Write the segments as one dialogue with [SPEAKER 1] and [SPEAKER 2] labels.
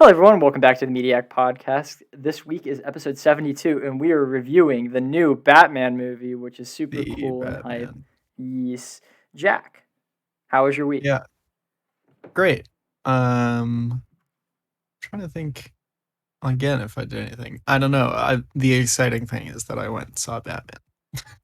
[SPEAKER 1] Hello, everyone. Welcome back to the Mediak podcast. This week is episode 72, and we are reviewing the new Batman movie, which is super
[SPEAKER 2] The
[SPEAKER 1] cool and hype.
[SPEAKER 2] Batman.
[SPEAKER 1] Yes. Jack, how was your week?
[SPEAKER 2] Yeah, great. Trying to think again if I did anything. I don't know. The exciting thing is that I went and saw Batman.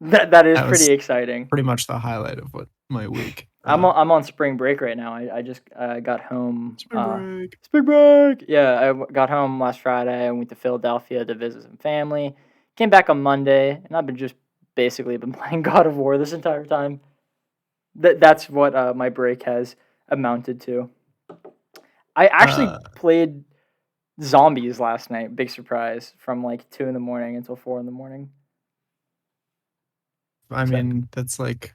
[SPEAKER 1] That is
[SPEAKER 2] That
[SPEAKER 1] pretty
[SPEAKER 2] was
[SPEAKER 1] exciting.
[SPEAKER 2] pretty much the highlight of my week.
[SPEAKER 1] I'm on spring break right now. I just got home.
[SPEAKER 2] Spring break.
[SPEAKER 1] Spring break. Yeah, got home last Friday. I went to Philadelphia to visit some family. Came back on Monday, and I've been basically playing God of War this entire time. That's what my break has amounted to. I actually played Zombies last night. Big surprise, from like 2 a.m. until 4 a.m.
[SPEAKER 2] I mean, that's like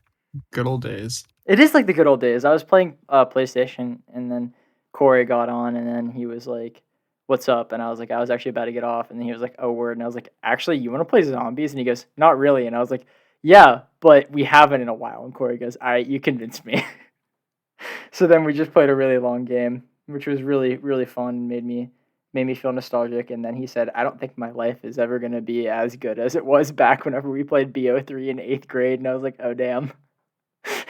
[SPEAKER 2] good old days.
[SPEAKER 1] It is like the good old days. I was playing PlayStation, and then Corey got on, and then he was like, "What's up?" And I was like, "I was actually about to get off," and then he was like, "Oh, word." And I was like, "Actually, you want to play Zombies?" And he goes, "Not really." And I was like, "Yeah, but we haven't in a while." And Corey goes, "All right, you convinced me." So then we just played a really long game, which was really, really fun and made me feel nostalgic. And then he said, "I don't think my life is ever going to be as good as it was back whenever we played BO3 in 8th grade." And I was like, "Oh, damn.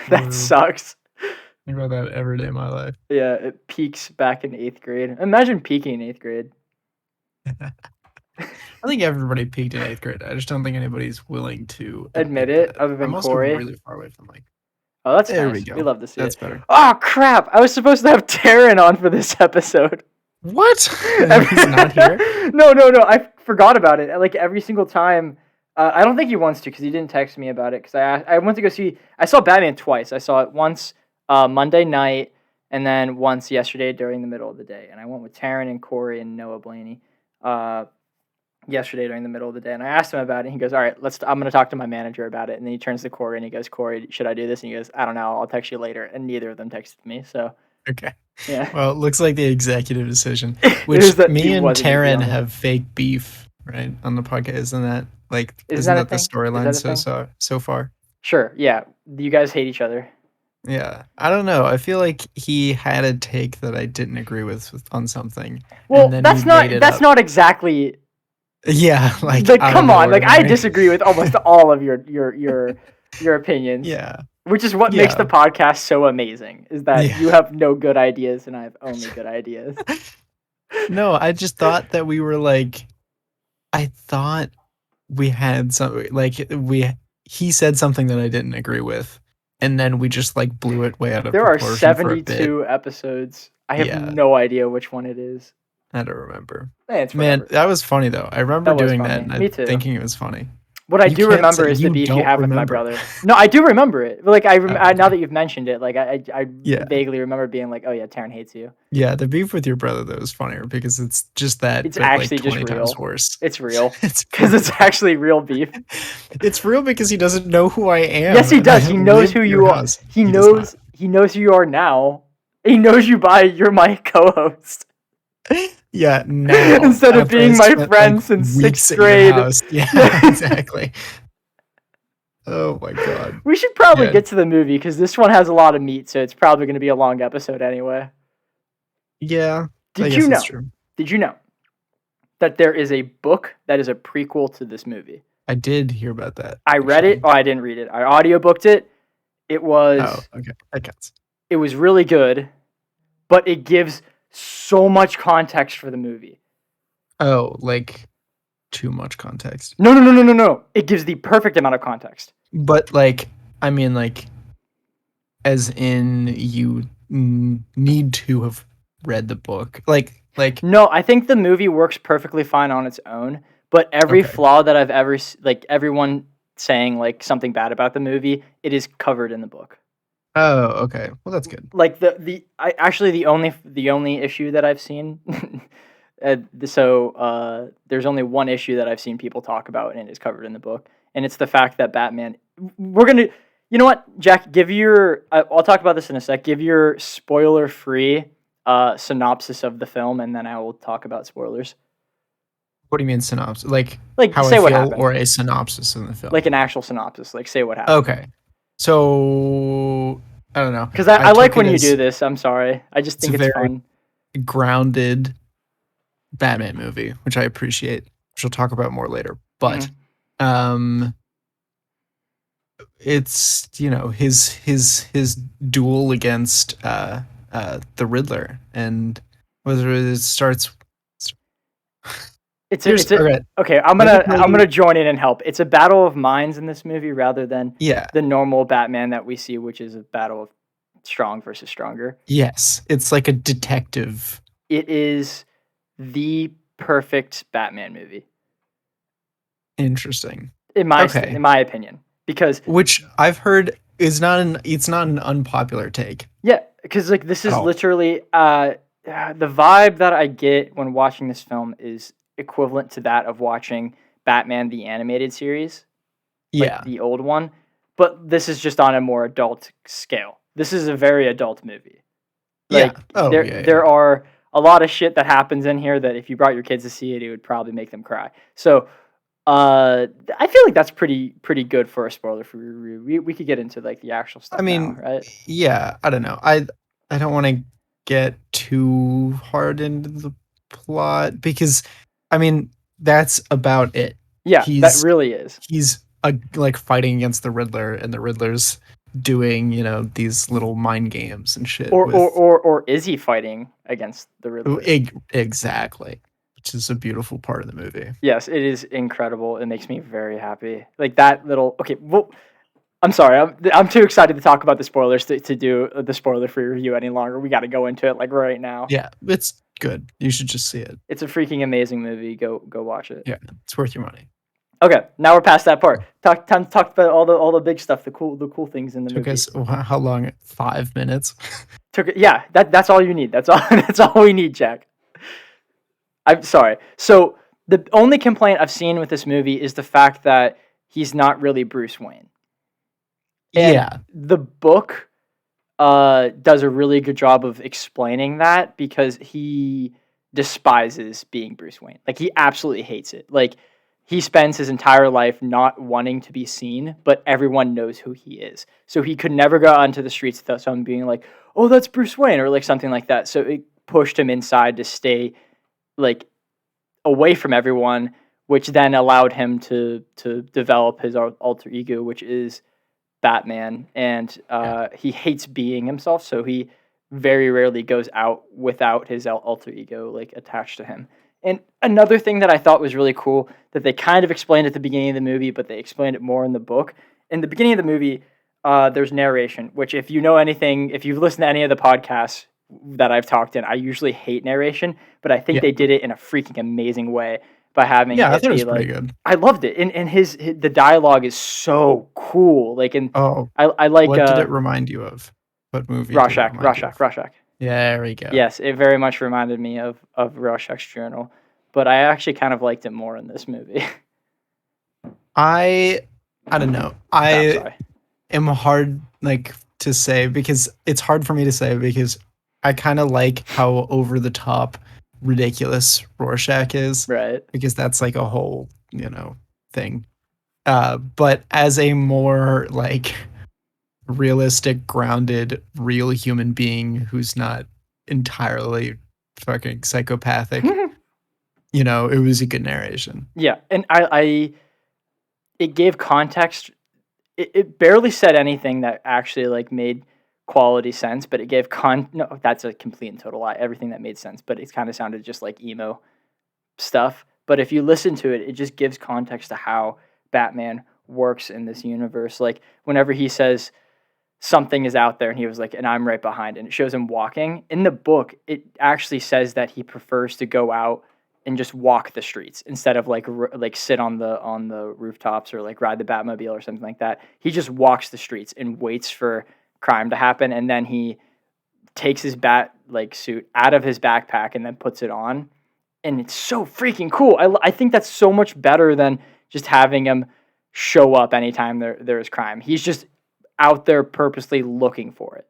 [SPEAKER 1] That sucks."
[SPEAKER 2] Think about that every day of my life.
[SPEAKER 1] Yeah, it peaks back in 8th grade. Imagine peaking in 8th grade.
[SPEAKER 2] I think everybody peaked in 8th grade. I just don't think anybody's willing to
[SPEAKER 1] admit it, other than
[SPEAKER 2] I'm also
[SPEAKER 1] Corey.
[SPEAKER 2] really far away from like.
[SPEAKER 1] Oh, that's
[SPEAKER 2] there
[SPEAKER 1] nice.
[SPEAKER 2] We go.
[SPEAKER 1] We love to see
[SPEAKER 2] that's
[SPEAKER 1] it.
[SPEAKER 2] Better.
[SPEAKER 1] Oh, crap. I was supposed to have Taryn on for this episode.
[SPEAKER 2] What? He's not here?
[SPEAKER 1] No. I forgot about it. Like, every single time. I don't think he wants to, because he didn't text me about it. Because I went to go see. I saw Batman twice. I saw it once Monday night, and then once yesterday during the middle of the day. And I went with Taryn and Corey and Noah Blaney yesterday during the middle of the day. And I asked him about it. And he goes, "All right, I'm going to talk to my manager about it." And then he turns to Corey and he goes, "Corey, should I do this?" And he goes, "I don't know. I'll text you later." And neither of them texted me. So.
[SPEAKER 2] Okay.
[SPEAKER 1] Yeah.
[SPEAKER 2] Well, it looks like the executive decision, which me and Taryn have fake beef, right, on the podcast. Isn't that the storyline so far?
[SPEAKER 1] Sure. Yeah. You guys hate each other.
[SPEAKER 2] Yeah. I don't know. I feel like he had a take that I didn't agree with on something.
[SPEAKER 1] Well, that's not exactly.
[SPEAKER 2] Yeah. Like
[SPEAKER 1] come on. Like, I disagree with almost all of your opinions.
[SPEAKER 2] Yeah.
[SPEAKER 1] Which is what makes the podcast so amazing, is that you have no good ideas and I have only good ideas.
[SPEAKER 2] No, I just thought that we were like, I thought we had some, like, he said something that I didn't agree with, and then we just like blew it way out of proportion.
[SPEAKER 1] There are 72 episodes. I have no idea which one it is.
[SPEAKER 2] I don't remember.
[SPEAKER 1] Man,
[SPEAKER 2] that was funny though. I remember doing that and thinking it was funny.
[SPEAKER 1] What I do remember is the beef you have with my brother. No, I do remember it. Like, now that you've mentioned it, like, I vaguely remember being like, "Oh yeah, Taryn hates you."
[SPEAKER 2] Yeah, the beef with your brother though is funnier because it's just that.
[SPEAKER 1] It's actually
[SPEAKER 2] like 20
[SPEAKER 1] just real.
[SPEAKER 2] Times worse.
[SPEAKER 1] It's real. It's because it's actually real beef.
[SPEAKER 2] It's real because he doesn't know who I am.
[SPEAKER 1] Yes, he does. He knows who you are. He knows who you are now. He knows you by you're my co-host.
[SPEAKER 2] Yeah, now.
[SPEAKER 1] Instead of being my friend since 6th grade.
[SPEAKER 2] Yeah, exactly. Oh my god.
[SPEAKER 1] We should probably get to the movie, because this one has a lot of meat, so it's probably going to be a long episode anyway.
[SPEAKER 2] Yeah.
[SPEAKER 1] Did you know that there is a book that is a prequel to this movie?
[SPEAKER 2] I did hear about that.
[SPEAKER 1] I read it. Oh, I didn't read it. I audiobooked it. It was...
[SPEAKER 2] Oh, okay. That counts.
[SPEAKER 1] It was really good, but it gives so much context for the movie.
[SPEAKER 2] Oh, like too much context.
[SPEAKER 1] No. It gives the perfect amount of context.
[SPEAKER 2] But like, I mean, like, as in you need to have read the book. Like.
[SPEAKER 1] No, I think the movie works perfectly fine on its own. But every flaw that I've ever, like, everyone saying like something bad about the movie, it is covered in the book.
[SPEAKER 2] Oh, okay. Well, that's good.
[SPEAKER 1] Like the only issue that I've seen. There's only one issue that I've seen people talk about, and it is covered in the book, and it's the fact that Batman. You know what, Jack? I'll talk about this in a sec. Give your spoiler-free synopsis of the film, and then I will talk about spoilers.
[SPEAKER 2] What do you mean synopsis? Like how
[SPEAKER 1] say
[SPEAKER 2] I
[SPEAKER 1] what
[SPEAKER 2] feel,
[SPEAKER 1] happened,
[SPEAKER 2] or a synopsis in the film?
[SPEAKER 1] Like an actual synopsis. Like, say what happened.
[SPEAKER 2] Okay. So I don't know.
[SPEAKER 1] Because I like when you do this. I'm sorry. I just think it's fun.
[SPEAKER 2] Grounded Batman movie, which I appreciate, which we'll talk about more later. But
[SPEAKER 1] Hmm.
[SPEAKER 2] um it's his duel against the Riddler, and whether it starts here's
[SPEAKER 1] It's a
[SPEAKER 2] okay.
[SPEAKER 1] okay.
[SPEAKER 2] Let me tell
[SPEAKER 1] I'm
[SPEAKER 2] you.
[SPEAKER 1] gonna join in and help. It's a battle of minds in this movie rather than
[SPEAKER 2] Yeah.
[SPEAKER 1] the normal Batman that we see, which is a battle of strong versus stronger.
[SPEAKER 2] Yes, it's like a detective.
[SPEAKER 1] It is the perfect Batman movie
[SPEAKER 2] Interesting.
[SPEAKER 1] in
[SPEAKER 2] Okay,
[SPEAKER 1] my opinion, because
[SPEAKER 2] which I've heard is not an it's not an unpopular take
[SPEAKER 1] yeah, because like this
[SPEAKER 2] at
[SPEAKER 1] is
[SPEAKER 2] all.
[SPEAKER 1] literally the vibe that I get when watching this film is equivalent to that of watching Batman the animated series, like
[SPEAKER 2] Yeah.
[SPEAKER 1] the old one, but this is just on a more adult scale. This is a very adult movie.
[SPEAKER 2] Yeah.
[SPEAKER 1] Like
[SPEAKER 2] Oh, yeah,
[SPEAKER 1] there
[SPEAKER 2] yeah.
[SPEAKER 1] are a lot of shit that happens in here that if you brought your kids to see it, it would probably make them cry. So I feel like that's pretty good for a spoiler free review. We could get into like the actual
[SPEAKER 2] I
[SPEAKER 1] stuff now,
[SPEAKER 2] mean,
[SPEAKER 1] right?
[SPEAKER 2] yeah, I don't know. I don't want to get too hard into the plot because I mean, that's about it.
[SPEAKER 1] Yeah, that
[SPEAKER 2] He's
[SPEAKER 1] really is.
[SPEAKER 2] he's like fighting against the Riddler, and the Riddler's doing, these little mind games and shit with
[SPEAKER 1] Or is he fighting against the Riddler?
[SPEAKER 2] exactly, which is a beautiful part of the movie.
[SPEAKER 1] Yes, it is incredible. It makes me very happy. Like that little. Okay, well, I'm sorry. I'm too excited to talk about the spoilers to do the spoiler free review any longer. We got to go into it like right now.
[SPEAKER 2] Yeah, it's good. You should just see it.
[SPEAKER 1] It's a freaking amazing movie. Go watch it.
[SPEAKER 2] Yeah, it's worth your money.
[SPEAKER 1] Okay, now we're past that part. Talk about all the big stuff, the cool things in the
[SPEAKER 2] Took
[SPEAKER 1] movie.
[SPEAKER 2] us how long? 5 minutes.
[SPEAKER 1] Yeah, that's all you need. That's all that's all we need, Jack. I'm sorry. So the only complaint I've seen with this movie is the fact that he's not really Bruce Wayne. And
[SPEAKER 2] Yeah,
[SPEAKER 1] the book does a really good job of explaining that because he despises being Bruce Wayne. Like he absolutely hates it. Like he spends his entire life not wanting to be seen, but everyone knows who he is. So he could never go out into the streets without someone being like, "Oh, that's Bruce Wayne," or like something like that. So it pushed him inside to stay like away from everyone, which then allowed him to develop his alter ego, which is Batman, and
[SPEAKER 2] yeah,
[SPEAKER 1] he hates being himself, so he very rarely goes out without his alter ego like attached to him. And another thing that I thought was really cool that they kind of explained at the beginning of the movie, but they explained it more in the book. In the beginning of the movie, there's narration, which if you know anything, if you've listened to any of the podcasts that I've talked in, I usually hate narration, but I think
[SPEAKER 2] yeah,
[SPEAKER 1] they did it in a freaking amazing way by having
[SPEAKER 2] yeah. I
[SPEAKER 1] it
[SPEAKER 2] thought it
[SPEAKER 1] be
[SPEAKER 2] was pretty
[SPEAKER 1] like
[SPEAKER 2] good.
[SPEAKER 1] I loved it, and the dialogue is so cool. Like, and
[SPEAKER 2] Oh,
[SPEAKER 1] I like
[SPEAKER 2] what did it remind you of? What movie did it
[SPEAKER 1] Rorschach,
[SPEAKER 2] remind you of?
[SPEAKER 1] Rorschach.
[SPEAKER 2] Yeah, there we go.
[SPEAKER 1] Yes, it very much reminded me of Rorschach's journal, but I actually kind of liked it more in this movie.
[SPEAKER 2] I I don't know.
[SPEAKER 1] I'm
[SPEAKER 2] I
[SPEAKER 1] sorry.
[SPEAKER 2] am hard like to say because it's hard for me to say because I kind of like how over the top ridiculous Rorschach is
[SPEAKER 1] Right.
[SPEAKER 2] because that's like a whole, thing. But as a more like realistic, grounded, real human being who's not entirely fucking psychopathic, it was a good narration.
[SPEAKER 1] Yeah, and I it gave context. It barely said anything that actually like made quality sense, but it gave no, that's a complete and total lie. Everything that made sense, but it kind of sounded just like emo stuff. But if you listen to it, it just gives context to how Batman works in this universe. Like whenever he says something is out there and he was like, and I'm right behind, and it shows him walking. In the book, it actually says that he prefers to go out and just walk the streets instead of like sit on the rooftops or like ride the Batmobile or something like that. He just walks the streets and waits for crime to happen, and then he takes his bat like suit out of his backpack and then puts it on, and it's so freaking cool. I think that's so much better than just having him show up anytime there's crime. He's just out there purposely looking for it.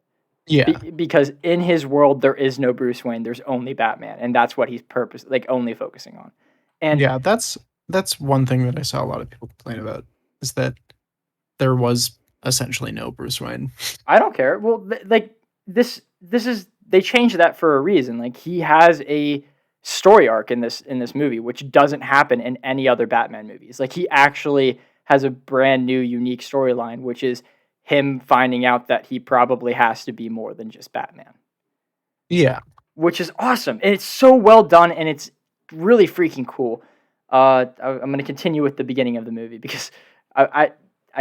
[SPEAKER 2] Yeah.
[SPEAKER 1] Because in his world there is no Bruce Wayne, there's only Batman, and that's what he's only focusing on. And
[SPEAKER 2] Yeah, that's one thing that I saw a lot of people complain about is that there was essentially no Bruce Wayne.
[SPEAKER 1] I don't care. Well, like this is they changed that for a reason. Like he has a story arc in this movie, which doesn't happen in any other Batman movies. Like he actually has a brand new unique storyline, which is him finding out that he probably has to be more than just Batman.
[SPEAKER 2] Yeah.
[SPEAKER 1] Which is awesome. And it's so well done and it's really freaking cool. I'm going to continue with the beginning of the movie because I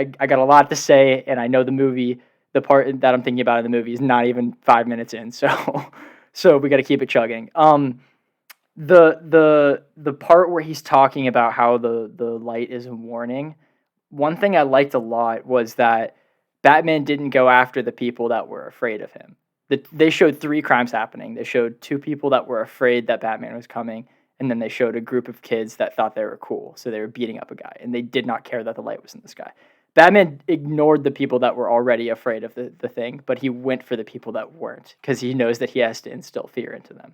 [SPEAKER 1] got a lot to say, and I know the movie, the part that I'm thinking about in the movie is not even 5 minutes in, so we got to keep it chugging. The part where he's talking about how the light is a warning. One thing I liked a lot was that Batman didn't go after the people that were afraid of him. They showed 3 crimes happening. They showed 2 people that were afraid that Batman was coming, and then they showed a group of kids that thought they were cool, so they were beating up a guy, and they did not care that the light was in the sky. Batman ignored the people that were already afraid of the thing, but he went for the people that weren't, because he knows that he has to instill fear into them.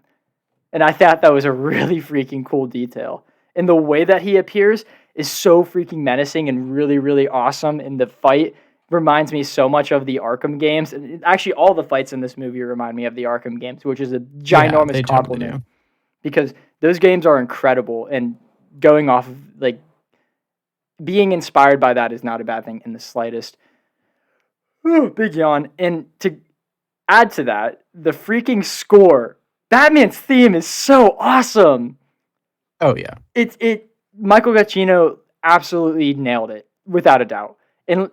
[SPEAKER 1] And I thought that was a really freaking cool detail. And the way that he appears is so freaking menacing and really, really awesome in the fight. Reminds me so much of the Arkham games. And actually, all the fights in this movie remind me of the Arkham games, which is a ginormous compliment. Totally because those games are incredible, and going off of, like, being inspired by that is not a bad thing in the slightest. Ooh, big yawn. And to add to that, the freaking score. Batman's theme is so awesome.
[SPEAKER 2] Oh, yeah.
[SPEAKER 1] Michael Giacchino absolutely nailed it, without a doubt. And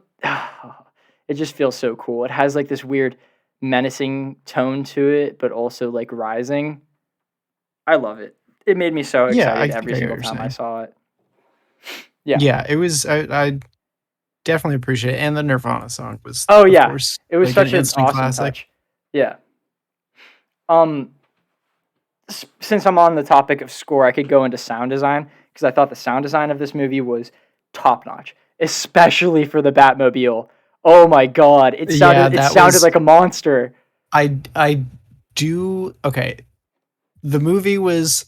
[SPEAKER 1] it just feels so cool. It has like this weird menacing tone to it, but also like rising. I love it. It made me so excited every single time I saw it.
[SPEAKER 2] Yeah, it was. I definitely appreciate it. And the Nirvana song was.
[SPEAKER 1] Oh yeah, course, it was like such an awesome classic. Touch. Yeah. Since I'm on the topic of score, I could go into sound design because I thought the sound design of this movie was top notch, especially for the Batmobile. Oh my god, it sounded like a monster.
[SPEAKER 2] I do okay. The movie was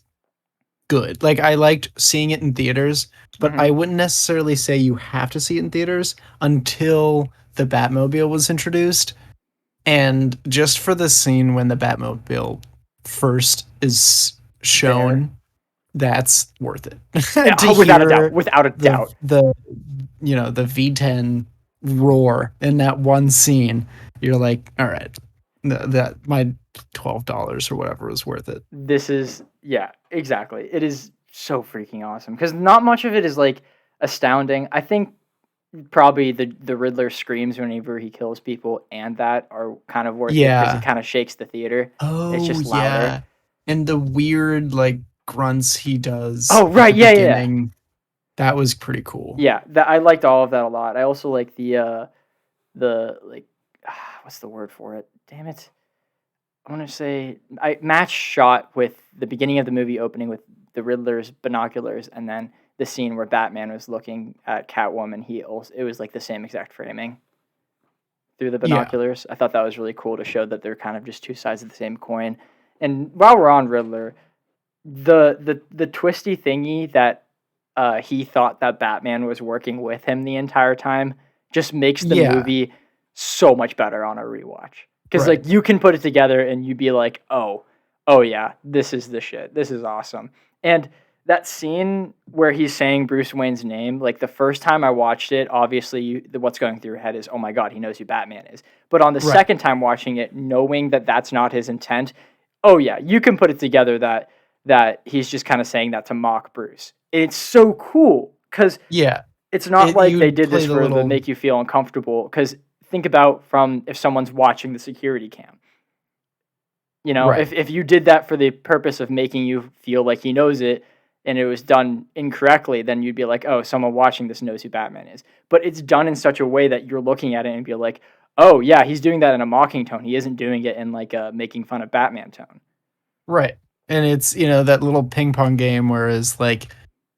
[SPEAKER 2] good. Like I liked seeing it in theaters, but I wouldn't necessarily say you have to see it in theaters until the Batmobile was introduced. And just for the scene when the Batmobile first is shown, that's worth it.
[SPEAKER 1] Without a doubt.
[SPEAKER 2] The V10 roar in that one scene, you're like, all right, that my $12 or whatever was worth it.
[SPEAKER 1] This is exactly. It is so freaking awesome because not much of it is like astounding. I think probably the Riddler screams whenever he kills people and that are kind of worth it because it kind of shakes the theater.
[SPEAKER 2] Oh,
[SPEAKER 1] it's just louder.
[SPEAKER 2] Yeah. And the weird like grunts he does.
[SPEAKER 1] Oh, right. Yeah.
[SPEAKER 2] That was pretty cool.
[SPEAKER 1] Yeah. I liked all of that a lot. I also like the what's the word for it? Damn it. I want to say match shot with the beginning of the movie opening with the Riddler's binoculars and then the scene where Batman was looking at Catwoman. It was like the same exact framing through the binoculars. Yeah. I thought that was really cool to show that they're kind of just two sides of the same coin. And while we're on Riddler, the twisty thingy that he thought that Batman was working with him the entire time just makes the movie so much better on a rewatch. Because like you can put it together and you'd be like, oh yeah, this is the shit. This is awesome. And that scene where he's saying Bruce Wayne's name, like the first time I watched it, obviously what's going through your head is, oh my God, he knows who Batman is. But on the second time watching it, knowing that that's not his intent, oh yeah, you can put it together that he's just kind of saying that to mock Bruce. It's so cool because it's not like they did this to make you feel uncomfortable. Because think about from if someone's watching the security cam. You know, if you did that for the purpose of making you feel like he knows it and it was done incorrectly, then you'd be like, oh, someone watching this knows who Batman is. But it's done in such a way that you're looking at it and be like, oh, yeah, he's doing that in a mocking tone. He isn't doing it in like a making fun of Batman tone.
[SPEAKER 2] Right. And it's, that little ping pong game where it's like,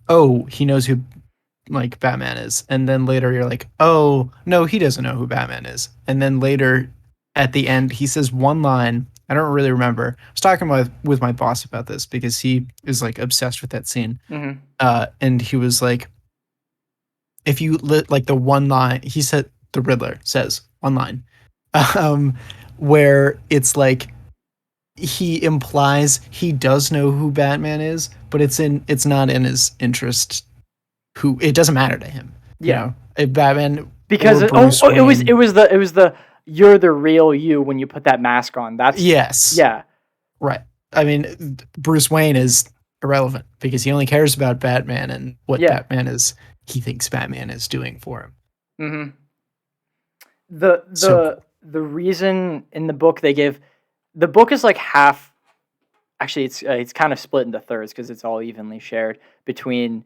[SPEAKER 2] oh, he knows who like Batman is. And then later you're like, oh, no, he doesn't know who Batman is. And then later at the end, he says one line. I don't really remember. I was talking with my boss about this because he is like obsessed with that scene. And he was like, if you like the one line, he said, the Riddler says one line, where it's like, he implies he does know who Batman is, but it's not in his interest. Who it doesn't matter to him,
[SPEAKER 1] Yeah,
[SPEAKER 2] if Batman
[SPEAKER 1] because
[SPEAKER 2] or Bruce Wayne.
[SPEAKER 1] it was the you're the real you when you put that mask on. That's
[SPEAKER 2] Yes,
[SPEAKER 1] yeah.
[SPEAKER 2] right. I mean, Bruce Wayne is irrelevant because he only cares about Batman and what
[SPEAKER 1] Yeah.
[SPEAKER 2] he thinks Batman is doing for him.
[SPEAKER 1] Mm-hmm. The
[SPEAKER 2] So
[SPEAKER 1] the
[SPEAKER 2] cool.
[SPEAKER 1] the reason in the book they give the book is like half. Actually, it's kind of split into thirds because it's all evenly shared between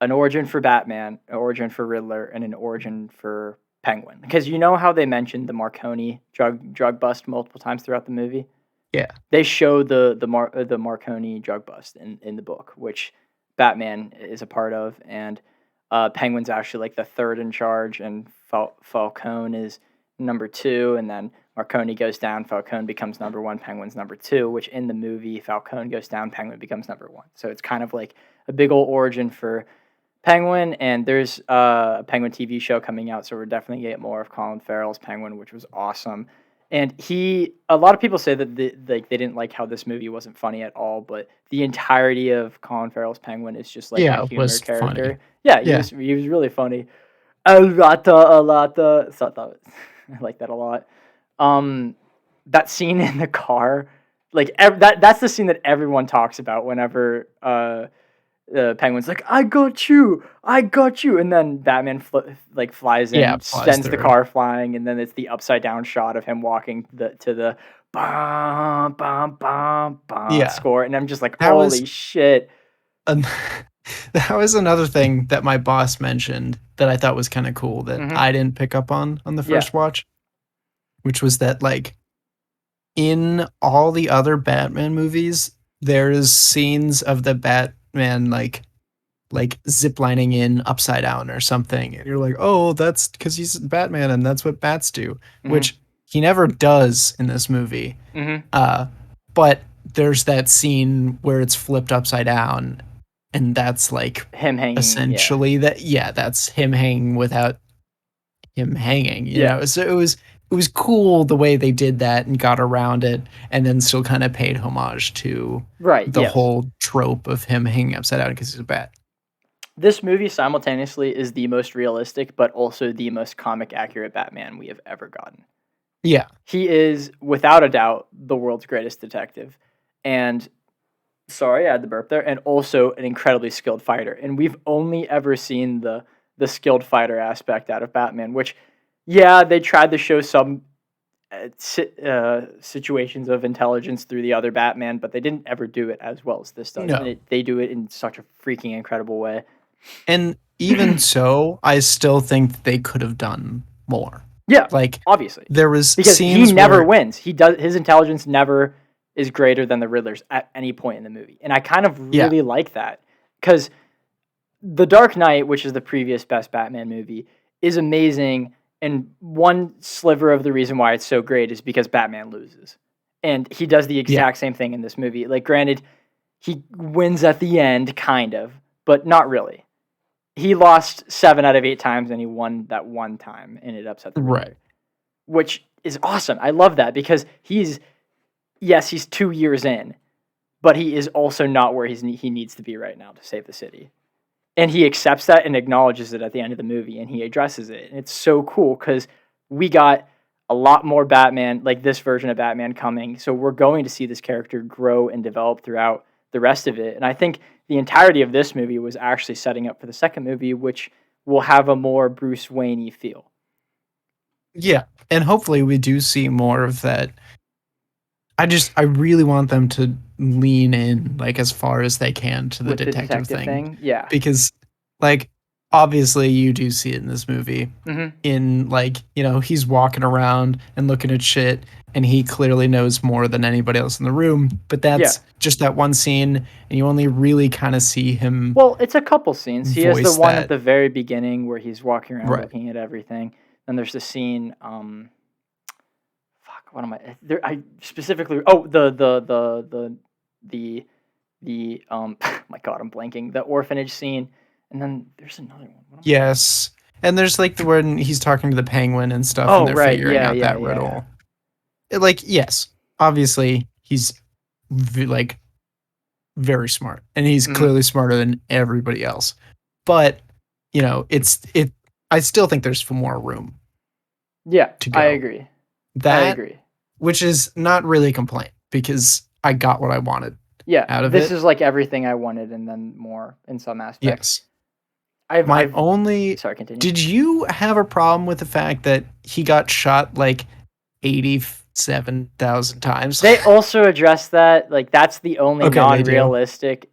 [SPEAKER 1] an origin for Batman, an origin for Riddler, and an origin for Penguin. Because you know how they mentioned the Marconi drug bust multiple times throughout the movie.
[SPEAKER 2] Yeah.
[SPEAKER 1] They show the Marconi drug bust in the book, which Batman is a part of, and Penguin's actually like the third in charge, and Falcone is number two, and then Marconi goes down, Falcone becomes number one, Penguin's number two, which in the movie Falcone goes down, Penguin becomes number one. So it's kind of like a big old origin for Penguin, and there's a Penguin TV show coming out, so we're definitely gonna get more of Colin Farrell's Penguin, which was awesome. And a lot of people say that they didn't like how this movie wasn't funny at all, but the entirety of Colin Farrell's Penguin is just like a
[SPEAKER 2] Yeah, it
[SPEAKER 1] humor
[SPEAKER 2] was funny.
[SPEAKER 1] character. Yeah,
[SPEAKER 2] Yeah.
[SPEAKER 1] he was really funny. A lot. So I thought I like that a lot. Um, that scene in the car, like that's the scene that everyone talks about whenever the Penguin's like, I got you," and then Batman flies
[SPEAKER 2] Yeah,
[SPEAKER 1] in,
[SPEAKER 2] flies
[SPEAKER 1] sends the
[SPEAKER 2] through.
[SPEAKER 1] car flying, and then it's the upside down shot of him walking to the bum bum bum bum
[SPEAKER 2] Yeah.
[SPEAKER 1] score, and I'm just like,
[SPEAKER 2] That was
[SPEAKER 1] holy shit.
[SPEAKER 2] an that was another thing that my boss mentioned that I thought was kind of cool that
[SPEAKER 1] Hmm.
[SPEAKER 2] I didn't pick up on the
[SPEAKER 1] Yeah.
[SPEAKER 2] first watch, which was that like in all the other Batman movies, there's scenes of the Batman like ziplining in upside down or something, and you're like, oh, that's because he's Batman and that's what bats do,
[SPEAKER 1] Hmm.
[SPEAKER 2] which he never does in this movie.
[SPEAKER 1] Hmm.
[SPEAKER 2] Uh, but there's that scene where it's flipped upside down, and that's like
[SPEAKER 1] Him hanging. Yeah.
[SPEAKER 2] essentially that. Yeah, that's him hanging without him hanging.
[SPEAKER 1] Yeah.
[SPEAKER 2] So it was cool the way they did that and got around it, and then still kind of paid homage to
[SPEAKER 1] Right.
[SPEAKER 2] the
[SPEAKER 1] Yes.
[SPEAKER 2] whole trope of him hanging upside down because he's a bat.
[SPEAKER 1] This movie simultaneously is the most realistic, but also the most comic accurate Batman we have ever gotten.
[SPEAKER 2] Yeah,
[SPEAKER 1] He is, without a doubt, the world's greatest detective. And sorry, I had the burp there, and also an incredibly skilled fighter. And we've only ever seen the skilled fighter aspect out of Batman, which, yeah, they tried to show some situations of intelligence through the other Batman, but they didn't ever do it as well as this does. And
[SPEAKER 2] no.
[SPEAKER 1] they do it in such a freaking incredible way.
[SPEAKER 2] And even so, I still think that they could have done more.
[SPEAKER 1] Yeah,
[SPEAKER 2] Like
[SPEAKER 1] obviously,
[SPEAKER 2] there was
[SPEAKER 1] because he
[SPEAKER 2] scenes
[SPEAKER 1] never
[SPEAKER 2] where
[SPEAKER 1] wins. His intelligence never is greater than the Riddler's at any point in the movie, and I kind of
[SPEAKER 2] yeah,
[SPEAKER 1] really like that because The Dark Knight, which is the previous best Batman movie, is amazing. And one sliver of the reason why it's so great is because Batman loses, and he does the
[SPEAKER 2] yeah,
[SPEAKER 1] exact same thing in this movie. Like, granted, he wins at the end, kind of, but not really. He lost 7 out of 8 times, and he won that one time, and it upset the
[SPEAKER 2] right.
[SPEAKER 1] Riddler, which is awesome. I love that because he's 2 years in, but he is also not where he needs to be right now to save the city. And he accepts that and acknowledges it at the end of the movie, and he addresses it. And it's so cool because we got a lot more Batman, like this version of Batman coming. So we're going to see this character grow and develop throughout the rest of it. And I think the entirety of this movie was actually setting up for the second movie, which will have a more Bruce Wayne-y feel.
[SPEAKER 2] Yeah, and hopefully we do see more of that. I really want them to lean in like as far as they can to the
[SPEAKER 1] With the
[SPEAKER 2] detective
[SPEAKER 1] detective
[SPEAKER 2] thing
[SPEAKER 1] thing, yeah.
[SPEAKER 2] because like obviously you do see it in this movie
[SPEAKER 1] Hmm.
[SPEAKER 2] in like, he's walking around and looking at shit and he clearly knows more than anybody else in the room, but
[SPEAKER 1] Yeah.
[SPEAKER 2] that's just that one scene and you only really kind of see him
[SPEAKER 1] Well, it's a couple scenes. He has the
[SPEAKER 2] voice
[SPEAKER 1] one at
[SPEAKER 2] that.
[SPEAKER 1] the very beginning where he's walking around
[SPEAKER 2] Right.
[SPEAKER 1] looking at everything. Then there's the scene. Fuck. What am I? There. I specifically. Oh, the my God, I'm blanking. The orphanage scene. And then there's another one. What am I?
[SPEAKER 2] Yes. And there's like the when he's talking to the penguin and stuff and
[SPEAKER 1] Oh,
[SPEAKER 2] they're
[SPEAKER 1] right.
[SPEAKER 2] figuring
[SPEAKER 1] Yeah.
[SPEAKER 2] out
[SPEAKER 1] Yeah.
[SPEAKER 2] that
[SPEAKER 1] Yeah.
[SPEAKER 2] riddle. Like, yes, obviously he's like very smart, and he's
[SPEAKER 1] Mhm.
[SPEAKER 2] clearly smarter than everybody else. But it. I still think there's more room
[SPEAKER 1] Yeah,
[SPEAKER 2] to
[SPEAKER 1] I
[SPEAKER 2] go.
[SPEAKER 1] agree. I
[SPEAKER 2] That,
[SPEAKER 1] agree.
[SPEAKER 2] which is not really a complaint because I got what I wanted
[SPEAKER 1] Yeah,
[SPEAKER 2] out of
[SPEAKER 1] this
[SPEAKER 2] it.
[SPEAKER 1] is like everything I wanted and then more in some aspects.
[SPEAKER 2] Yes. My
[SPEAKER 1] I've
[SPEAKER 2] only
[SPEAKER 1] sorry, continue.
[SPEAKER 2] Did you have a problem with the fact that he got shot like 87,000 times?
[SPEAKER 1] They also address that, like that's the only
[SPEAKER 2] Okay, they do.
[SPEAKER 1] non-realistic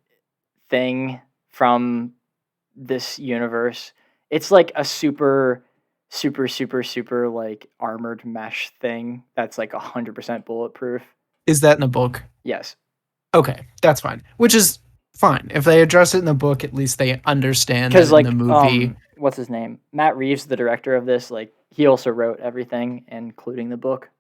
[SPEAKER 1] thing from this universe. It's like a super like armored mesh thing that's like 100% bulletproof.
[SPEAKER 2] Is that in the book?
[SPEAKER 1] Yes.
[SPEAKER 2] Okay, that's fine. Which is fine. If they address it in the book, at least they understand that
[SPEAKER 1] Because
[SPEAKER 2] in the
[SPEAKER 1] like
[SPEAKER 2] movie.
[SPEAKER 1] what's his name? Matt Reeves, the director of this, like he also wrote everything, including the book.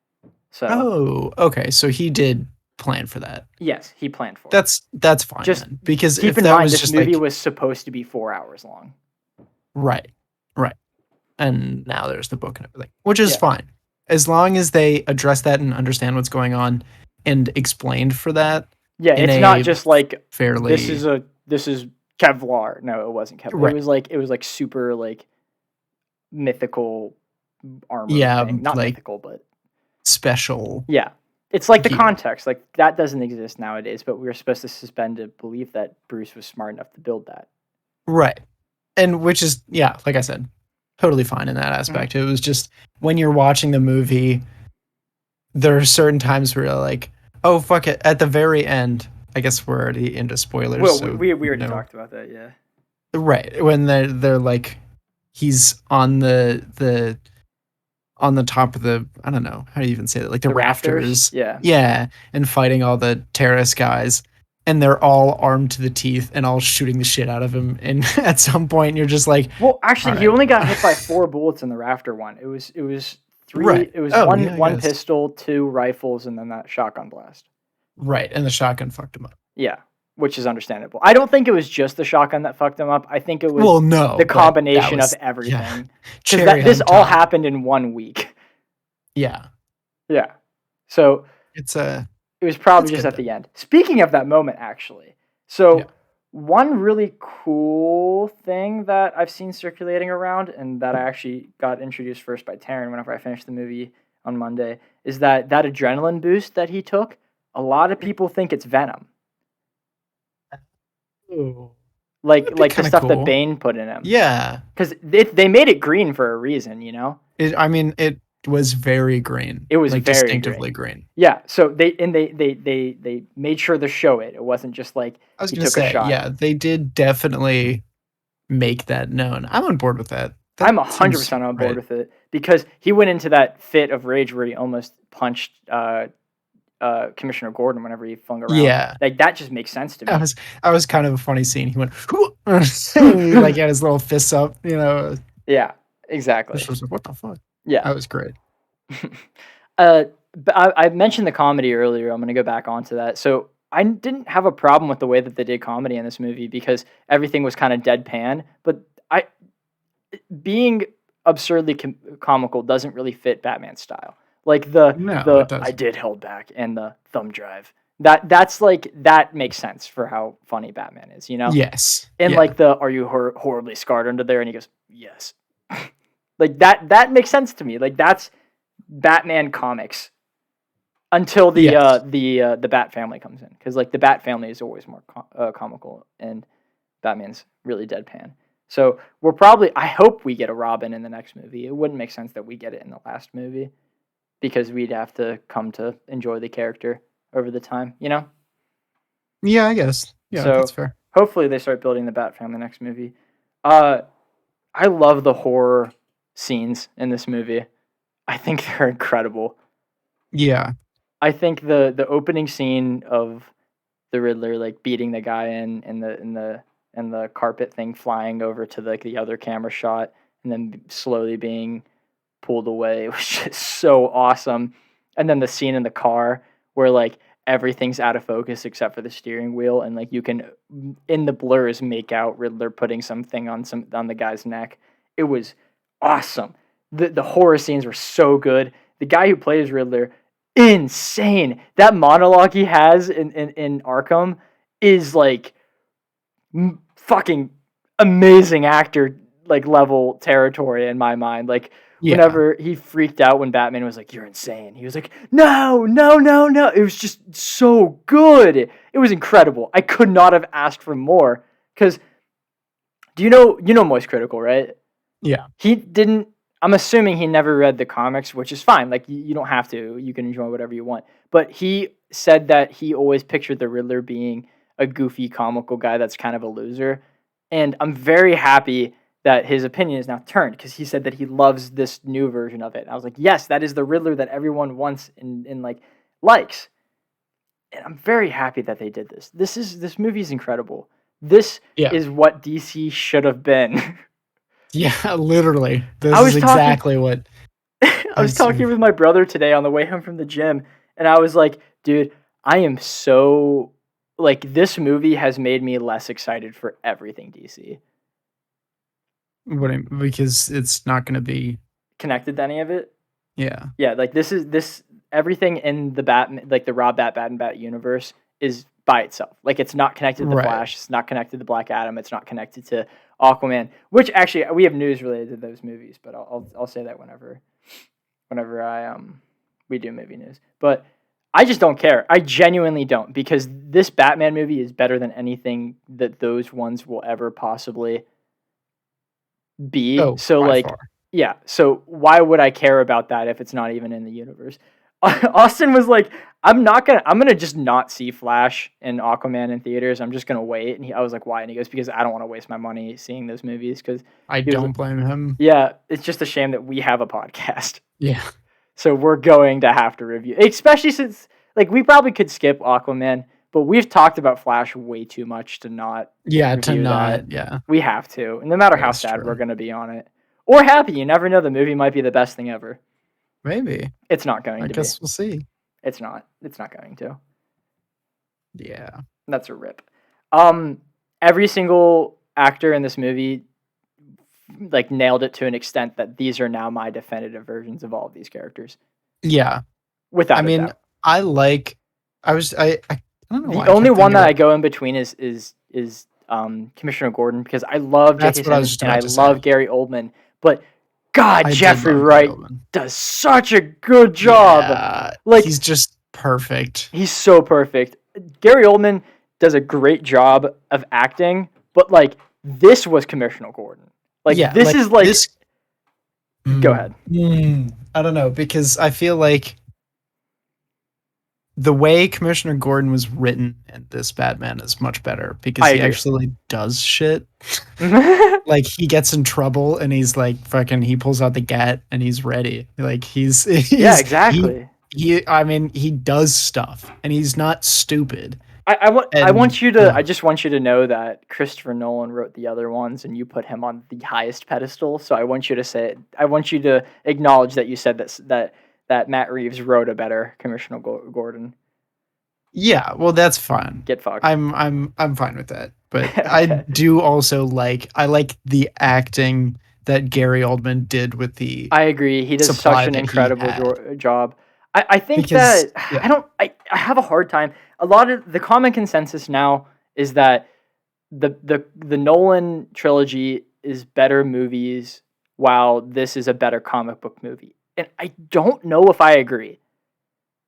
[SPEAKER 1] So
[SPEAKER 2] Oh, okay. So he did plan for that.
[SPEAKER 1] yes, he planned for it.
[SPEAKER 2] That's fine
[SPEAKER 1] Just
[SPEAKER 2] then. Because
[SPEAKER 1] keep
[SPEAKER 2] if
[SPEAKER 1] in
[SPEAKER 2] that
[SPEAKER 1] mind
[SPEAKER 2] was
[SPEAKER 1] this
[SPEAKER 2] just
[SPEAKER 1] movie
[SPEAKER 2] like
[SPEAKER 1] was supposed to be 4 hours long.
[SPEAKER 2] right, right. And now there's the book and everything, which is
[SPEAKER 1] Yeah.
[SPEAKER 2] fine. As long as they address that and understand what's going on and explained for that
[SPEAKER 1] Yeah,
[SPEAKER 2] in
[SPEAKER 1] it's not
[SPEAKER 2] a
[SPEAKER 1] just like
[SPEAKER 2] fairly
[SPEAKER 1] this is Kevlar. No, it wasn't Kevlar.
[SPEAKER 2] right.
[SPEAKER 1] It was like super like mythical armor
[SPEAKER 2] Yeah,
[SPEAKER 1] thing. Not
[SPEAKER 2] like
[SPEAKER 1] mythical, but
[SPEAKER 2] special
[SPEAKER 1] yeah. It's like the
[SPEAKER 2] gear.
[SPEAKER 1] context. Like that doesn't exist nowadays, but we were supposed to suspend a belief that Bruce was smart enough to build that.
[SPEAKER 2] Right. And which is, yeah, like I said, totally fine in that
[SPEAKER 1] Mhm.
[SPEAKER 2] aspect. It was just when you're watching the movie, there are certain times where you're like, oh, fuck it. At the very end, I guess we're already into spoilers.
[SPEAKER 1] Well,
[SPEAKER 2] So,
[SPEAKER 1] we already talked about that, yeah.
[SPEAKER 2] right. When they're like, he's on the top of the, I don't know, how do you even say that? Like the
[SPEAKER 1] The rafters?
[SPEAKER 2] rafters.
[SPEAKER 1] Yeah.
[SPEAKER 2] Yeah. And fighting all the terrorist guys. And they're all armed to the teeth and all shooting the shit out of him. And at some point, you're just like,
[SPEAKER 1] Well,
[SPEAKER 2] all
[SPEAKER 1] actually, he
[SPEAKER 2] right.
[SPEAKER 1] only got hit by 4 bullets in the rafter one. It was three.
[SPEAKER 2] Right.
[SPEAKER 1] It was
[SPEAKER 2] Oh, yeah, I
[SPEAKER 1] one
[SPEAKER 2] guess.
[SPEAKER 1] pistol, 2 rifles, and then that shotgun blast.
[SPEAKER 2] Right. And the shotgun fucked him up.
[SPEAKER 1] Yeah, which is understandable. I don't think it was just the shotgun that fucked him up. I think it was
[SPEAKER 2] Well, no,
[SPEAKER 1] the
[SPEAKER 2] but that
[SPEAKER 1] combination of
[SPEAKER 2] was, yeah,
[SPEAKER 1] everything. Because
[SPEAKER 2] cherry
[SPEAKER 1] this
[SPEAKER 2] on
[SPEAKER 1] all
[SPEAKER 2] top.
[SPEAKER 1] happened in 1 week.
[SPEAKER 2] Yeah.
[SPEAKER 1] Yeah. So
[SPEAKER 2] It's
[SPEAKER 1] it was probably
[SPEAKER 2] it's
[SPEAKER 1] just
[SPEAKER 2] good
[SPEAKER 1] at
[SPEAKER 2] though.
[SPEAKER 1] the end. Speaking of that moment, actually.
[SPEAKER 2] Yeah.
[SPEAKER 1] So one really cool thing that I've seen circulating around and that I actually got introduced first by Taryn whenever I finished the movie on Monday is that adrenaline boost that he took, a lot of people think it's venom.
[SPEAKER 2] Oh,
[SPEAKER 1] Like
[SPEAKER 2] that'd be
[SPEAKER 1] the
[SPEAKER 2] kind of
[SPEAKER 1] stuff that
[SPEAKER 2] cool.
[SPEAKER 1] Bane put in him.
[SPEAKER 2] Yeah.
[SPEAKER 1] Cuz they made it green for a reason, you know?
[SPEAKER 2] I mean, it was very green,
[SPEAKER 1] It was
[SPEAKER 2] like
[SPEAKER 1] very
[SPEAKER 2] distinctively
[SPEAKER 1] green.
[SPEAKER 2] green.
[SPEAKER 1] Yeah, so they made sure to show it. It wasn't just like
[SPEAKER 2] I was
[SPEAKER 1] he
[SPEAKER 2] gonna
[SPEAKER 1] took a
[SPEAKER 2] say,
[SPEAKER 1] shot.
[SPEAKER 2] yeah, they did definitely make that known. I'm on board with that. That
[SPEAKER 1] I'm
[SPEAKER 2] seems
[SPEAKER 1] 100% on board
[SPEAKER 2] right.
[SPEAKER 1] with it because he went into that fit of rage where he almost punched Commissioner Gordon whenever he flung around.
[SPEAKER 2] Yeah.
[SPEAKER 1] Like that just makes sense to
[SPEAKER 2] I
[SPEAKER 1] me.
[SPEAKER 2] was I was kind of a funny scene. He went, he like had his little fists up,
[SPEAKER 1] Yeah, exactly.
[SPEAKER 2] This was like, what the fuck?
[SPEAKER 1] Yeah.
[SPEAKER 2] That was great.
[SPEAKER 1] But I mentioned the comedy earlier. I'm going to go back onto that. So I didn't have a problem with the way that they did comedy in this movie because everything was kind of deadpan. But I being absurdly comical doesn't really fit Batman's style. Like
[SPEAKER 2] No, it
[SPEAKER 1] the I
[SPEAKER 2] doesn't.
[SPEAKER 1] did hold back and the thumb drive. That's like that makes sense for how funny Batman is, you know?
[SPEAKER 2] Yes.
[SPEAKER 1] And
[SPEAKER 2] Yeah.
[SPEAKER 1] like the are you horribly scarred under there and he goes, "Yes." Like that makes sense to me. Like that's Batman comics until
[SPEAKER 2] Yes.
[SPEAKER 1] the Bat family comes in cuz like the Bat family is always more comical and Batman's really deadpan. So we're probably. I hope we get a Robin in the next movie. It wouldn't make sense that we get it in the last movie because we'd have to come to enjoy the character over the time, you know.
[SPEAKER 2] Yeah, I guess. Yeah, that's
[SPEAKER 1] So
[SPEAKER 2] fair.
[SPEAKER 1] hopefully they start building the Bat family next movie. Uh, I love the horror scenes in this movie. I think they're incredible.
[SPEAKER 2] Yeah.
[SPEAKER 1] I think the opening scene of the Riddler like beating the guy in the carpet thing flying over to like the other camera shot and then slowly being pulled away. It was just so awesome. And then the scene in the car where like everything's out of focus except for the steering wheel and like you can in the blurs make out Riddler putting something on the guy's neck. It was awesome. The horror scenes were so good. The guy who plays Riddler insane. That monologue he has in Arkham is like fucking amazing actor like level territory in my mind. Like
[SPEAKER 2] Yeah.
[SPEAKER 1] whenever he freaked out when Batman was like, "You're insane," he was like, "No, no, no, no." It was just so good. It was incredible. I could not have asked for more. Because you know Moist Critical, right?
[SPEAKER 2] Yeah.
[SPEAKER 1] He didn't. I'm assuming he never read the comics, which is fine. Like you don't have to. You can enjoy whatever you want. But he said that he always pictured the Riddler being a goofy, comical guy that's kind of a loser. And I'm very happy that his opinion is now turned because he said that he loves this new version of it. And I was like, yes, that is the Riddler that everyone wants and like likes. And I'm very happy that they did this. This movie is incredible. This is what DC should have been.
[SPEAKER 2] Yeah, literally. This
[SPEAKER 1] I was
[SPEAKER 2] is exactly what
[SPEAKER 1] I was talking with my brother today on the way home from the gym, and I was like, dude, I am so like this movie has made me less excited for everything DC.
[SPEAKER 2] Because it's not going to be
[SPEAKER 1] connected to any of it.
[SPEAKER 2] Yeah.
[SPEAKER 1] Yeah, like this everything in the Batman, like the Rob Bat universe is by itself. Like it's not connected to the Flash, it's not connected to Black Adam, it's not connected to Aquaman, which actually we have news related to those movies, but I'll say that whenever I we do movie news. But I just don't care. I genuinely don't, because this Batman movie is better than anything that those ones will ever possibly be. So like far. Yeah, so why would I care about that if it's not even in the universe? Austin was like, I'm gonna just not see Flash and Aquaman in theaters. I'm just gonna wait. And I was like, why? And he goes, because I don't want to waste my money seeing those movies. Because
[SPEAKER 2] I don't blame him.
[SPEAKER 1] Yeah, it's just a shame that we have a podcast.
[SPEAKER 2] Yeah.
[SPEAKER 1] So we're going to have to review, especially since like we probably could skip Aquaman, but we've talked about Flash way too much to not.
[SPEAKER 2] Yeah, to not. That. Yeah,
[SPEAKER 1] we have to, and no matter how sad we're gonna be on it. Or happy, you never know. The movie might be the best thing ever.
[SPEAKER 2] Maybe.
[SPEAKER 1] It's not going to be.
[SPEAKER 2] I guess we'll see.
[SPEAKER 1] It's not. It's not going to.
[SPEAKER 2] Yeah.
[SPEAKER 1] That's a rip. Every single actor in this movie like nailed it to an extent that these are now my definitive versions of all of these characters.
[SPEAKER 2] Yeah.
[SPEAKER 1] Without
[SPEAKER 2] I mean,
[SPEAKER 1] doubt.
[SPEAKER 2] I don't know.
[SPEAKER 1] The only one that I go in between is Commissioner Gordon, because I love J.K. Simmons and I love Gary Oldman. But God, Jeffrey Wright does such a good job.
[SPEAKER 2] Yeah, like he's just perfect.
[SPEAKER 1] He's so perfect. Gary Oldman does a great job of acting, but like this was Commissioner Gordon. Like this is like this... Go ahead.
[SPEAKER 2] I don't know, because I feel like the way Commissioner Gordon was written in this Batman is much better, because he actually does shit. Like he gets in trouble and he's like fucking, he pulls out the gat and he's ready. Like he's
[SPEAKER 1] yeah, exactly.
[SPEAKER 2] I mean, he does stuff and he's not stupid.
[SPEAKER 1] I want you to I just want you to know that Christopher Nolan wrote the other ones and you put him on the highest pedestal. So I want you to acknowledge that you said that Matt Reeves wrote a better Commissioner Gordon.
[SPEAKER 2] Yeah, well, that's fine.
[SPEAKER 1] Get fucked.
[SPEAKER 2] I'm fine with that. But okay. I do also like the acting that Gary Oldman did with the.
[SPEAKER 1] I agree. He does such an incredible job. I think that I have a hard time. A lot of the common consensus now is that the Nolan trilogy is better movies, while this is a better comic book movie. And I don't know if I agree.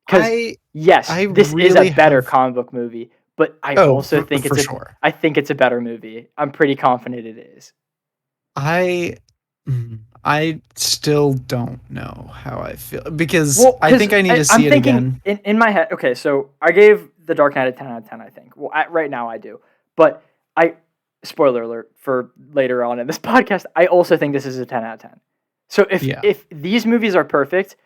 [SPEAKER 1] Because this is a better comic book movie, but I also think I think it's a better movie. I'm pretty confident it is.
[SPEAKER 2] I still don't know how I feel, because I think I need to see it again.
[SPEAKER 1] In my head, okay, so I gave The Dark Knight a 10 out of 10, I think. Well, right now I do. But spoiler alert for later on in this podcast, I also think this is a 10 out of 10. So if these movies are perfect,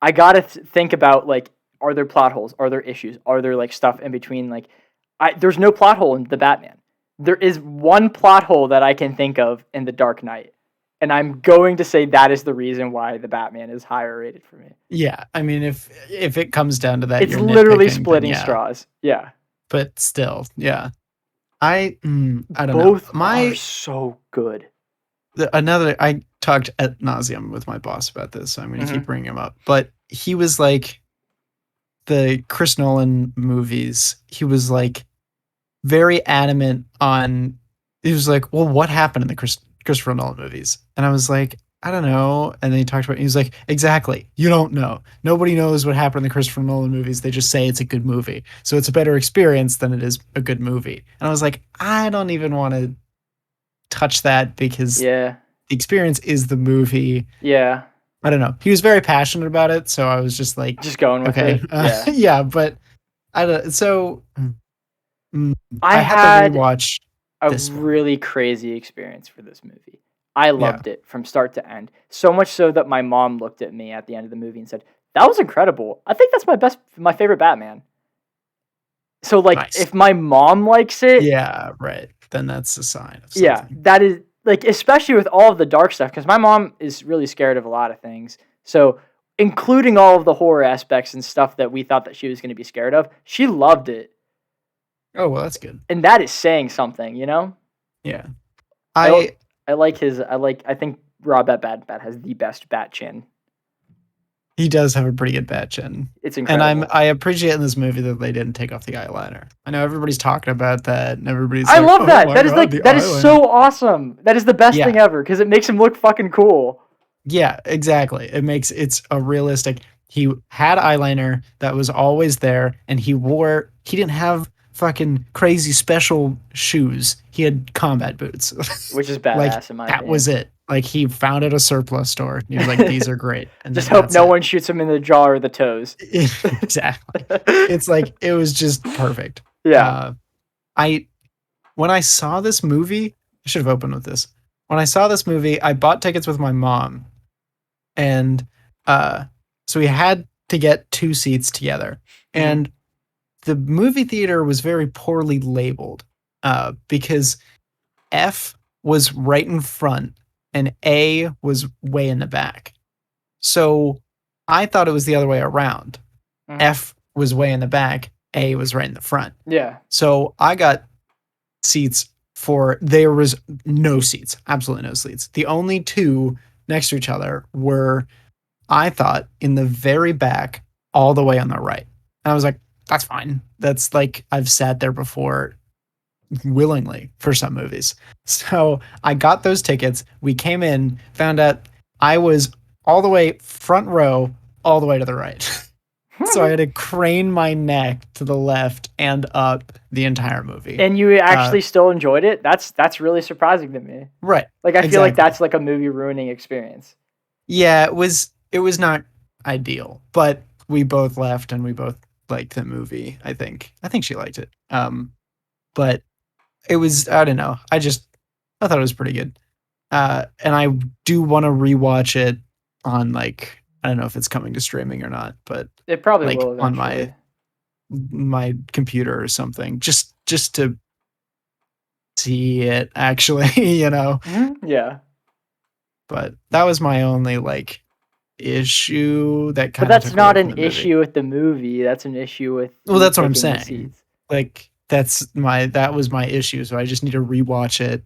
[SPEAKER 1] I gotta think about, like, are there plot holes? Are there issues? Are there like stuff in between? Like, there's no plot hole in the Batman. There is one plot hole that I can think of in The Dark Knight, and I'm going to say that is the reason why the Batman is higher rated for me.
[SPEAKER 2] Yeah, I mean, if it comes down to that,
[SPEAKER 1] it's literally splitting straws. Yeah,
[SPEAKER 2] but still, yeah. I don't know.
[SPEAKER 1] Both are so good.
[SPEAKER 2] I talked ad nauseum with my boss about this, so I'm going to keep bringing him up. But he was like, the Chris Nolan movies, he was like very adamant on. He was like, "Well, what happened in the Christopher Nolan movies?" And I was like, "I don't know." And then he talked about. He was like, "Exactly. You don't know. Nobody knows what happened in the Christopher Nolan movies. They just say it's a good movie, so it's a better experience than it is a good movie." And I was like, "I don't even want to touch that because
[SPEAKER 1] Yeah.
[SPEAKER 2] the experience is the movie."
[SPEAKER 1] Yeah.
[SPEAKER 2] I don't know. He was very passionate about it, so I was just like,
[SPEAKER 1] Just going with
[SPEAKER 2] okay,
[SPEAKER 1] it. Yeah.
[SPEAKER 2] yeah, but I don't. So
[SPEAKER 1] I
[SPEAKER 2] I had to
[SPEAKER 1] had
[SPEAKER 2] rewatch
[SPEAKER 1] a
[SPEAKER 2] this one.
[SPEAKER 1] really crazy experience for this movie. I
[SPEAKER 2] Yeah,
[SPEAKER 1] loved it from start to end. So much so that my mom looked at me at the end of the movie and said, "That was incredible. I think that's my favorite Batman." So like
[SPEAKER 2] nice.
[SPEAKER 1] if my mom likes it,
[SPEAKER 2] Yeah, right. Then that's a sign of
[SPEAKER 1] yeah,
[SPEAKER 2] something.
[SPEAKER 1] that is like especially with all of the dark stuff cuz my mom is really scared of a lot of things. So including all of the horror aspects and stuff that we thought that she was going to be scared of, she loved it.
[SPEAKER 2] Oh well, that's good.
[SPEAKER 1] And that is saying something, you know?
[SPEAKER 2] Yeah,
[SPEAKER 1] I
[SPEAKER 2] I
[SPEAKER 1] I like his I think Rob at Bad Bat has the best bat chin.
[SPEAKER 2] he does have a pretty good bat chin,
[SPEAKER 1] It's
[SPEAKER 2] and
[SPEAKER 1] incredible.
[SPEAKER 2] I appreciate in this movie that they didn't take off the eyeliner. I know everybody's talking about that, and everybody's
[SPEAKER 1] I
[SPEAKER 2] like,
[SPEAKER 1] love
[SPEAKER 2] "Oh
[SPEAKER 1] that.
[SPEAKER 2] my god, the
[SPEAKER 1] That is
[SPEAKER 2] eyeliner."
[SPEAKER 1] so awesome. That is the best
[SPEAKER 2] Yeah,
[SPEAKER 1] thing ever because it makes him look fucking cool.
[SPEAKER 2] yeah, exactly. It's a realistic. He had eyeliner that was always there, and he didn't have fucking crazy special shoes. He had combat boots.
[SPEAKER 1] Which is
[SPEAKER 2] Like
[SPEAKER 1] badass in my
[SPEAKER 2] that was
[SPEAKER 1] opinion.
[SPEAKER 2] it. Like he found at a surplus store. And he was like, "These are great," and
[SPEAKER 1] Just
[SPEAKER 2] then
[SPEAKER 1] hope
[SPEAKER 2] that's
[SPEAKER 1] no
[SPEAKER 2] it.
[SPEAKER 1] one shoots him in the jaw or the toes.
[SPEAKER 2] Exactly. It's like it was just perfect.
[SPEAKER 1] Yeah.
[SPEAKER 2] Uh, I when I saw this movie, I should have opened with this. When I saw this movie, I bought tickets with my mom, and uh, so we had to get two seats together.
[SPEAKER 1] Mhm.
[SPEAKER 2] And the movie theater was very poorly labeled because F was right in front and A was way in the back. So I thought it was the other way around.
[SPEAKER 1] Mhm.
[SPEAKER 2] F was way in the back, A was right in the front.
[SPEAKER 1] Yeah.
[SPEAKER 2] So I got seats for there was no seats, absolutely no seats. The only two next to each other were I thought in the very back all the way on the right. And I was like, that's fine. That's like I've sat there before willingly for some movies. So I got those tickets. We came in, found out I was all the way front row, all the way to the right. So I had to crane my neck to the left and up the entire movie.
[SPEAKER 1] And you
[SPEAKER 2] Uh,
[SPEAKER 1] actually still enjoyed it? That's really surprising to me.
[SPEAKER 2] right,
[SPEAKER 1] Like I feel like
[SPEAKER 2] exactly.
[SPEAKER 1] that's like a movie ruining experience.
[SPEAKER 2] Yeah, it was not ideal, but we both left and we both liked the movie. I think she liked it. But it was I don't know. I thought it was pretty good. And I do want to rewatch it on like I don't know if it's coming to streaming or not, but
[SPEAKER 1] It probably
[SPEAKER 2] like
[SPEAKER 1] will
[SPEAKER 2] on
[SPEAKER 1] eventually.
[SPEAKER 2] my computer or something, just to see it actually, you know.
[SPEAKER 1] Yeah.
[SPEAKER 2] But that was my only like issue that
[SPEAKER 1] But
[SPEAKER 2] kind of
[SPEAKER 1] that's
[SPEAKER 2] took away
[SPEAKER 1] not
[SPEAKER 2] from
[SPEAKER 1] an
[SPEAKER 2] the movie.
[SPEAKER 1] issue with the movie. That's an issue with
[SPEAKER 2] Well,
[SPEAKER 1] you
[SPEAKER 2] that's what I'm
[SPEAKER 1] picking the
[SPEAKER 2] saying.
[SPEAKER 1] seats.
[SPEAKER 2] Like that was my issue. So I just need to rewatch it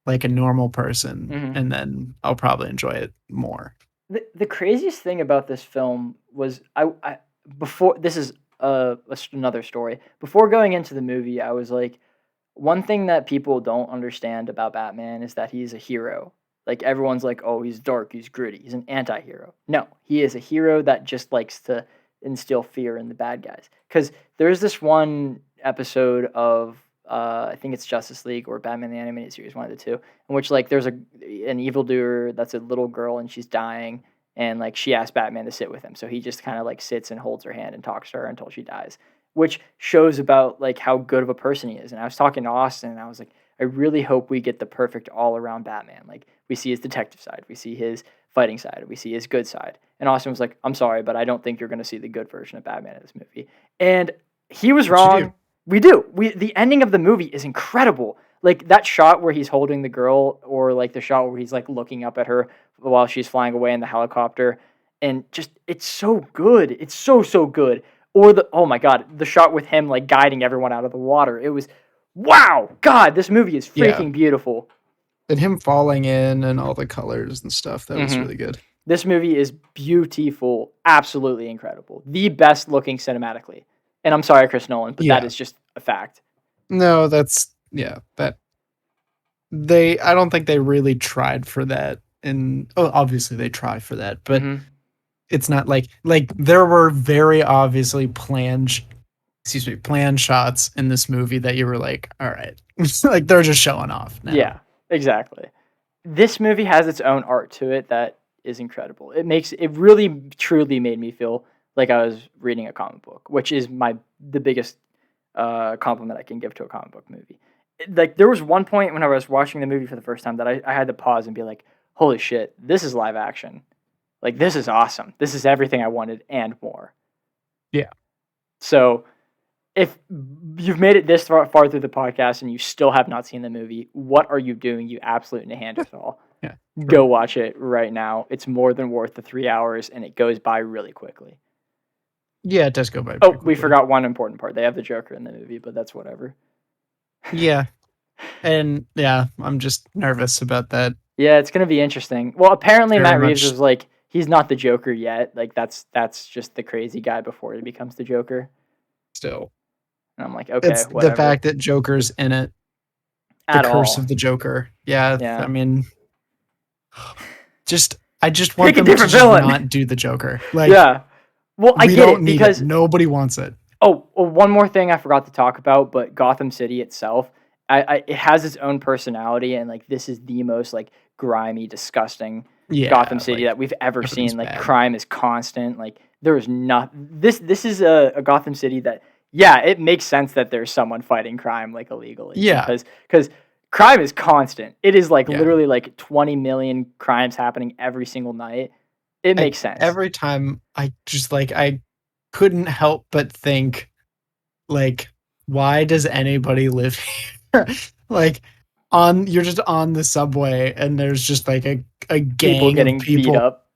[SPEAKER 2] like a normal person,
[SPEAKER 1] Mhm.
[SPEAKER 2] and then I'll probably enjoy it more.
[SPEAKER 1] The craziest thing about this film was I before this is another story. Before going into the movie, I was like, one thing that people don't understand about Batman is that he's a hero. Like everyone's like, oh, he's dark, he's gritty, he's an anti-hero. No, he is a hero that just likes to instill fear in the bad guys. Because there's this one episode of I think it's Justice League or Batman the Animated Series, one of the two, in which like there's an evildoer that's a little girl and she's dying, and like she asks Batman to sit with him, so he just kind of like sits and holds her hand and talks to her until she dies, which shows about like how good of a person he is. And I was talking to Austin, and I was like, I really hope we get the perfect all around Batman. Like we see his detective side, we see his fighting side, we see his good side. And Austin was like, I'm sorry, but I don't think you're going to see the good version of Batman in this movie. And he was
[SPEAKER 2] But you do.
[SPEAKER 1] wrong. We do. The ending of the movie is incredible. Like that shot where he's holding the girl, or like the shot where he's like looking up at her while she's flying away in the helicopter, and just it's so good. It's so good. Or the oh my god, the shot with him like guiding everyone out of the water. It was wow. God, this movie is
[SPEAKER 2] Yeah.
[SPEAKER 1] freaking beautiful.
[SPEAKER 2] And him falling in and all the colors and stuff, that was
[SPEAKER 1] Hmm.
[SPEAKER 2] really good.
[SPEAKER 1] This movie is beautiful, absolutely incredible, the best looking cinematically. And I'm sorry, Chris Nolan, but that
[SPEAKER 2] Yeah.
[SPEAKER 1] is just a fact.
[SPEAKER 2] No, that's that I don't think they really tried for that. And obviously they try for that, but it's not like there were very obviously planned shots in this movie that you were like, all right, like they're just showing off now.
[SPEAKER 1] Yeah, exactly. This movie has its own art to it that is incredible. It really truly made me feel like I was reading a comic book, which is the biggest compliment I can give to a comic book movie. Like there was one point when I was watching the movie for the first time that I had to pause and be like, holy shit, this is live action. Like this is awesome. This is everything I wanted and more.
[SPEAKER 2] Yeah.
[SPEAKER 1] So if you've made it this far through the podcast and you still have not seen the movie, what are you doing, you absolute Neanderthal?
[SPEAKER 2] Yeah.
[SPEAKER 1] Go watch it right now. It's more than worth the 3 hours, and it goes by really quickly.
[SPEAKER 2] Yeah, it does go by.
[SPEAKER 1] Oh, we forgot one important part. They have the Joker in the movie, but that's whatever.
[SPEAKER 2] Yeah. And yeah, I'm just nervous about that.
[SPEAKER 1] Yeah, it's going to be interesting. Well, apparently
[SPEAKER 2] Very
[SPEAKER 1] Matt Reeves
[SPEAKER 2] much.
[SPEAKER 1] was like, he's not the Joker yet. Like that's just the crazy guy before he becomes the Joker.
[SPEAKER 2] Still.
[SPEAKER 1] And I'm like, okay,
[SPEAKER 2] It's
[SPEAKER 1] whatever.
[SPEAKER 2] the fact that Joker's in it. The curse of the Joker. Yeah. I mean, I just want them to just not do the Joker. Like,
[SPEAKER 1] yeah. Well, I get it because
[SPEAKER 2] nobody wants it.
[SPEAKER 1] Oh, one more thing I forgot to talk about, but Gotham City itself, it has its own personality, and like this is the most like grimy, disgusting Gotham City that we've ever seen. Like
[SPEAKER 2] bad.
[SPEAKER 1] Crime is constant. Like there is not this is a Gotham City that it makes sense that there's someone fighting crime like illegally.
[SPEAKER 2] Yeah,
[SPEAKER 1] because crime is constant. It is like literally like 20 million crimes happening every single night. It makes sense.
[SPEAKER 2] Every time I just I couldn't help but think, like, why does anybody live here? Like, you're just on the subway and there's just like a gang
[SPEAKER 1] getting
[SPEAKER 2] of people
[SPEAKER 1] beat up.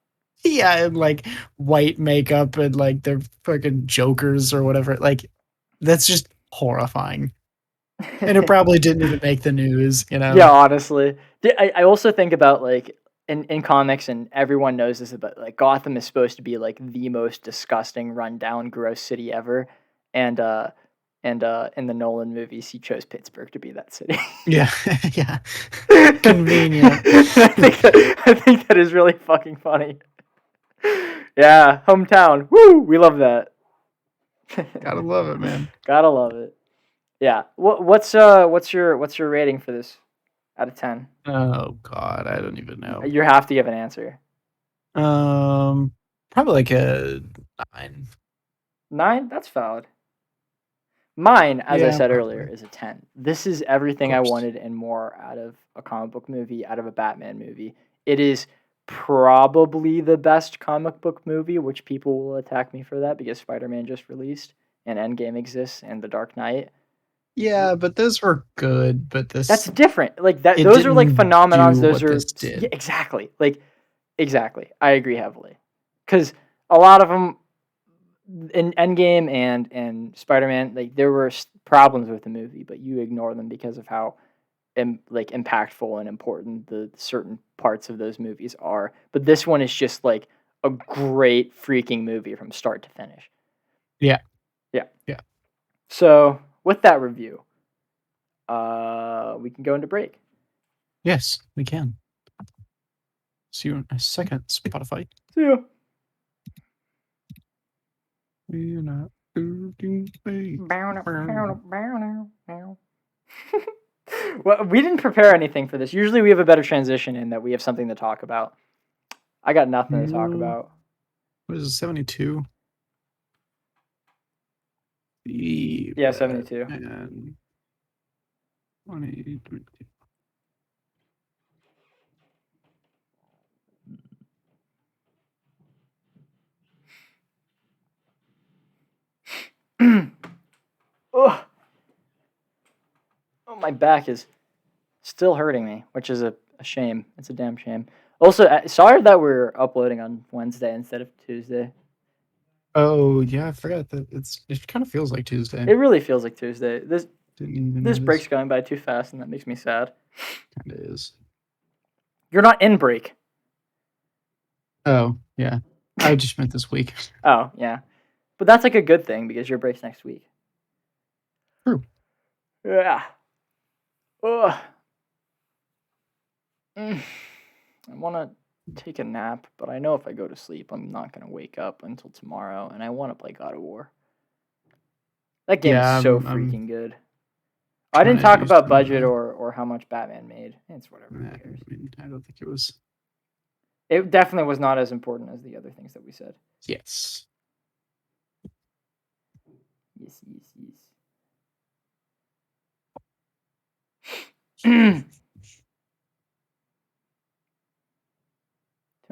[SPEAKER 2] Yeah, and like white makeup and like they're fucking jokers or whatever. Like, that's just horrifying. And it probably didn't even make the news, you know?
[SPEAKER 1] Yeah, honestly. I also think about like in comics, and everyone knows this, but like Gotham is supposed to be like the most disgusting, rundown, gross city ever. And in the Nolan movies, he chose Pittsburgh to be that city.
[SPEAKER 2] Yeah, yeah. Convenient.
[SPEAKER 1] I think that is really fucking funny. Yeah, hometown. Woo! We love that.
[SPEAKER 2] Gotta love it, man.
[SPEAKER 1] Gotta love it. Yeah. What's your rating for this out of 10?
[SPEAKER 2] Oh God, I don't even know.
[SPEAKER 1] You have to give an answer.
[SPEAKER 2] Probably like a 9.
[SPEAKER 1] 9? That's valid. Mine, as I said earlier, is a 10. This is everything I wanted and more out of a comic book movie, out of a Batman movie. It is probably the best comic book movie, which people will attack me for that because Spider-Man just released and Endgame exists and The Dark Knight.
[SPEAKER 2] Yeah, but those were good. But
[SPEAKER 1] that's different. Like that, those are like phenomenons. Those are exactly. Like exactly. I agree heavily because a lot of them in Endgame and Spider-Man, like there were problems with the movie, but you ignore them because of how impactful and important the certain parts of those movies are. But this one is just like a great freaking movie from start to finish.
[SPEAKER 2] Yeah.
[SPEAKER 1] So with that review, we can go into break.
[SPEAKER 2] Yes, we can. See you in a second, Spotify.
[SPEAKER 1] See ya.
[SPEAKER 2] We're not
[SPEAKER 1] Well, we didn't prepare anything for this. Usually we have a better transition in that we have something to talk about. I got nothing to talk about.
[SPEAKER 2] What is it, 72?
[SPEAKER 1] Yeah, 72.
[SPEAKER 2] And 2022.
[SPEAKER 1] Oh, my back is still hurting me, which is a shame. It's a damn shame. Also, sorry that we're uploading on Wednesday instead of Tuesday.
[SPEAKER 2] Oh yeah, I forgot that it kind of feels like Tuesday.
[SPEAKER 1] It really feels like Tuesday. This break's going by too fast, and that makes me sad.
[SPEAKER 2] Kind of is.
[SPEAKER 1] You're not in break.
[SPEAKER 2] Oh, yeah. I just meant this week.
[SPEAKER 1] Oh, yeah. But that's like a good thing because your break's next week.
[SPEAKER 2] True.
[SPEAKER 1] Yeah. Ugh. I want to take a nap, but I know if I go to sleep, I'm not going to wake up until tomorrow, and I want to play God of War. That game is
[SPEAKER 2] Yeah,
[SPEAKER 1] so
[SPEAKER 2] I'm
[SPEAKER 1] freaking good. I
[SPEAKER 2] trying
[SPEAKER 1] didn't
[SPEAKER 2] to
[SPEAKER 1] talk
[SPEAKER 2] do
[SPEAKER 1] about
[SPEAKER 2] some.
[SPEAKER 1] budget or how much Batman made. It's whatever. Who
[SPEAKER 2] I
[SPEAKER 1] cares?
[SPEAKER 2] mean, I don't think it was.
[SPEAKER 1] It definitely was not as important as the other things that we said.
[SPEAKER 2] Yes.
[SPEAKER 1] Yes, yes.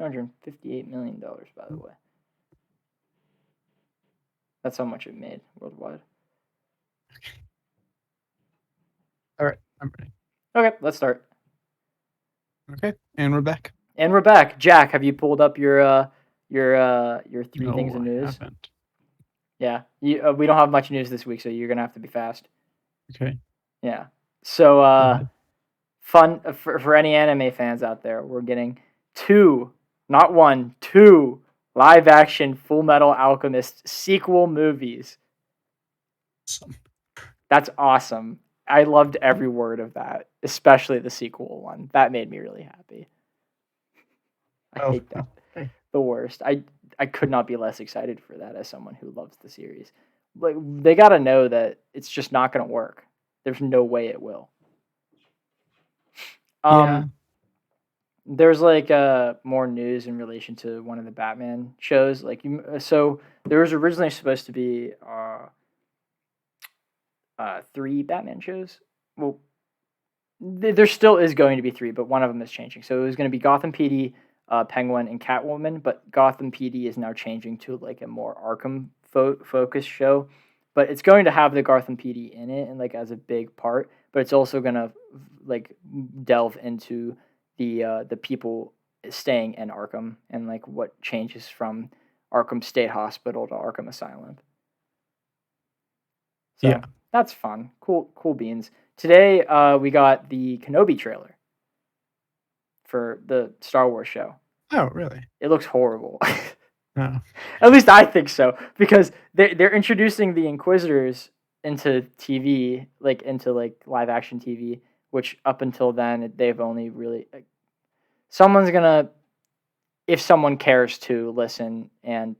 [SPEAKER 1] $258 million, by the way. That's how much it made worldwide.
[SPEAKER 2] All right, I'm ready.
[SPEAKER 1] Okay, let's start.
[SPEAKER 2] Okay, and we're back.
[SPEAKER 1] And we're back. Jack, have you pulled up your three things
[SPEAKER 2] No,
[SPEAKER 1] of
[SPEAKER 2] I
[SPEAKER 1] news?
[SPEAKER 2] haven't.
[SPEAKER 1] Yeah, we don't have much news this week, so you're gonna have to be fast.
[SPEAKER 2] Okay.
[SPEAKER 1] Yeah. So
[SPEAKER 2] Go ahead.
[SPEAKER 1] fun for any anime fans out there. We're getting two, not one, two live action Full Metal Alchemist sequel movies.
[SPEAKER 2] Awesome.
[SPEAKER 1] That's awesome. I loved every word of that, especially the sequel one. That made me really happy. I hate that.
[SPEAKER 2] Okay.
[SPEAKER 1] The worst. I could not be less excited for that as someone who loves the series. Like they got to know that it's just not going to work. There's no way it will.
[SPEAKER 2] Yeah.
[SPEAKER 1] There's like more news in relation to one of the Batman shows. Like so there was originally supposed to be 3 Batman shows. Well, there still is going to be 3, but one of them is changing. So it was going to be Gotham PD, Penguin, and Catwoman, but Gotham PD is now changing to like a more Arkham focused show. But it's going to have the Gotham PD in it and like as a big part, but it's also going to like delve into the people staying in Arkham and like what changes from Arkham State Hospital to Arkham Asylum. So
[SPEAKER 2] Yeah.
[SPEAKER 1] that's fun. Cool beans. Today we got the Kenobi trailer for the Star Wars show.
[SPEAKER 2] Oh, really?
[SPEAKER 1] It looks horrible.
[SPEAKER 2] Oh.
[SPEAKER 1] At least I think so because they're introducing the Inquisitors into TV, like into like live action TV, which up until then they've only really someone's gonna, if someone cares to listen and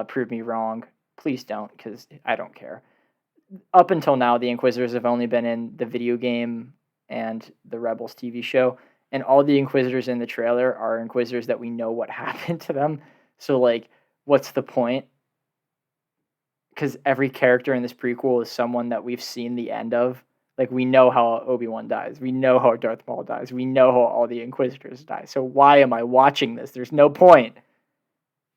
[SPEAKER 1] prove me wrong, please don't because I don't care. Up until now, the Inquisitors have only been in the video game and the Rebels TV show, and all the Inquisitors in the trailer are Inquisitors that we know what happened to them. So, like, what's the point? Because every character in this prequel is someone that we've seen the end of. Like, we know how Obi-Wan dies. We know how Darth Maul dies. We know how all the Inquisitors die. So why am I watching this? There's no point.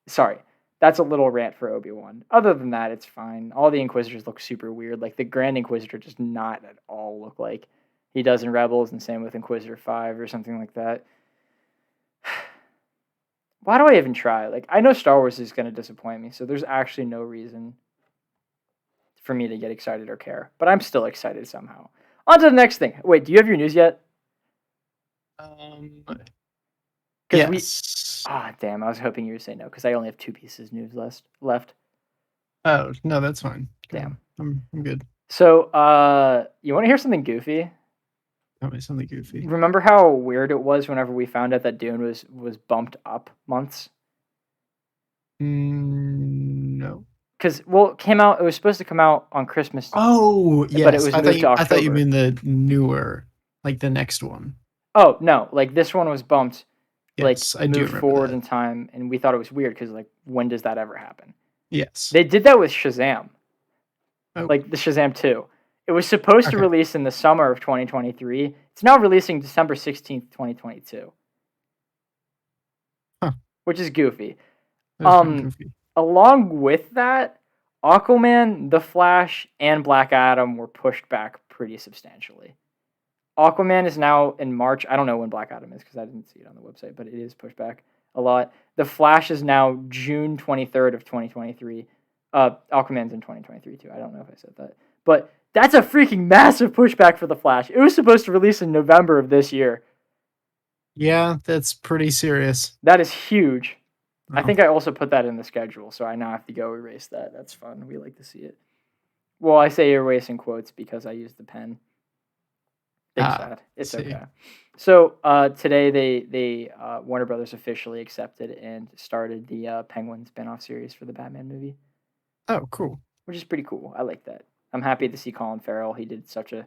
[SPEAKER 1] Sorry. That's a little rant for Obi-Wan. Other than that, it's fine. All the Inquisitors look super weird. Like, the Grand Inquisitor does not at all look like he does in Rebels, and same with Inquisitor 5 or something like that. Why do I even try? Like, I know Star Wars is going to disappoint me, so there's actually no reason for me to get excited or care. But I'm still excited somehow. On to the next thing. Wait, do you have your news yet?
[SPEAKER 2] Yes.
[SPEAKER 1] Damn, I was hoping you would say no, because I only have 2 pieces of news left.
[SPEAKER 2] Oh, no, that's fine.
[SPEAKER 1] Damn.
[SPEAKER 2] I'm good.
[SPEAKER 1] So, you want to hear something goofy?
[SPEAKER 2] Tell me something goofy.
[SPEAKER 1] Remember how weird it was whenever we found out that Dune was bumped up months?
[SPEAKER 2] No.
[SPEAKER 1] Because it came out. It was supposed to come out on Christmas.
[SPEAKER 2] Oh, yes.
[SPEAKER 1] But it was moved to October.
[SPEAKER 2] I thought you mean the newer, like the next one.
[SPEAKER 1] Oh no! Like this one was bumped.
[SPEAKER 2] Yes,
[SPEAKER 1] like moved forward in time, and we thought it was weird because like when does that ever happen?
[SPEAKER 2] Yes.
[SPEAKER 1] They did that with Shazam.
[SPEAKER 2] Oh.
[SPEAKER 1] Like the Shazam 2. It was supposed to release in the summer of 2023. It's now releasing December 16th, 2022.
[SPEAKER 2] Huh.
[SPEAKER 1] Which is goofy.
[SPEAKER 2] Goofy.
[SPEAKER 1] Along with that, Aquaman, The Flash, and Black Adam were pushed back pretty substantially. Aquaman is now in March. I don't know when Black Adam is because I didn't see it on the website, but it is pushed back a lot. The Flash is now June 23rd of 2023. Aquaman's in 2023 too. I don't know if I said that. But that's a freaking massive pushback for The Flash. It was supposed to release in November of this year.
[SPEAKER 2] Yeah, that's pretty serious.
[SPEAKER 1] That is huge. I
[SPEAKER 2] Oh.
[SPEAKER 1] think I also put that in the schedule, so I now have to go erase that. That's fun. We like to see it. Well, I say erase in quotes because I used the pen. Big sad. It's
[SPEAKER 2] see.
[SPEAKER 1] okay. So today they Warner Brothers officially accepted and started the Penguin spinoff series for the Batman movie,
[SPEAKER 2] Oh, cool.
[SPEAKER 1] which is pretty cool. I like that. I'm happy to see Colin Farrell. He did such a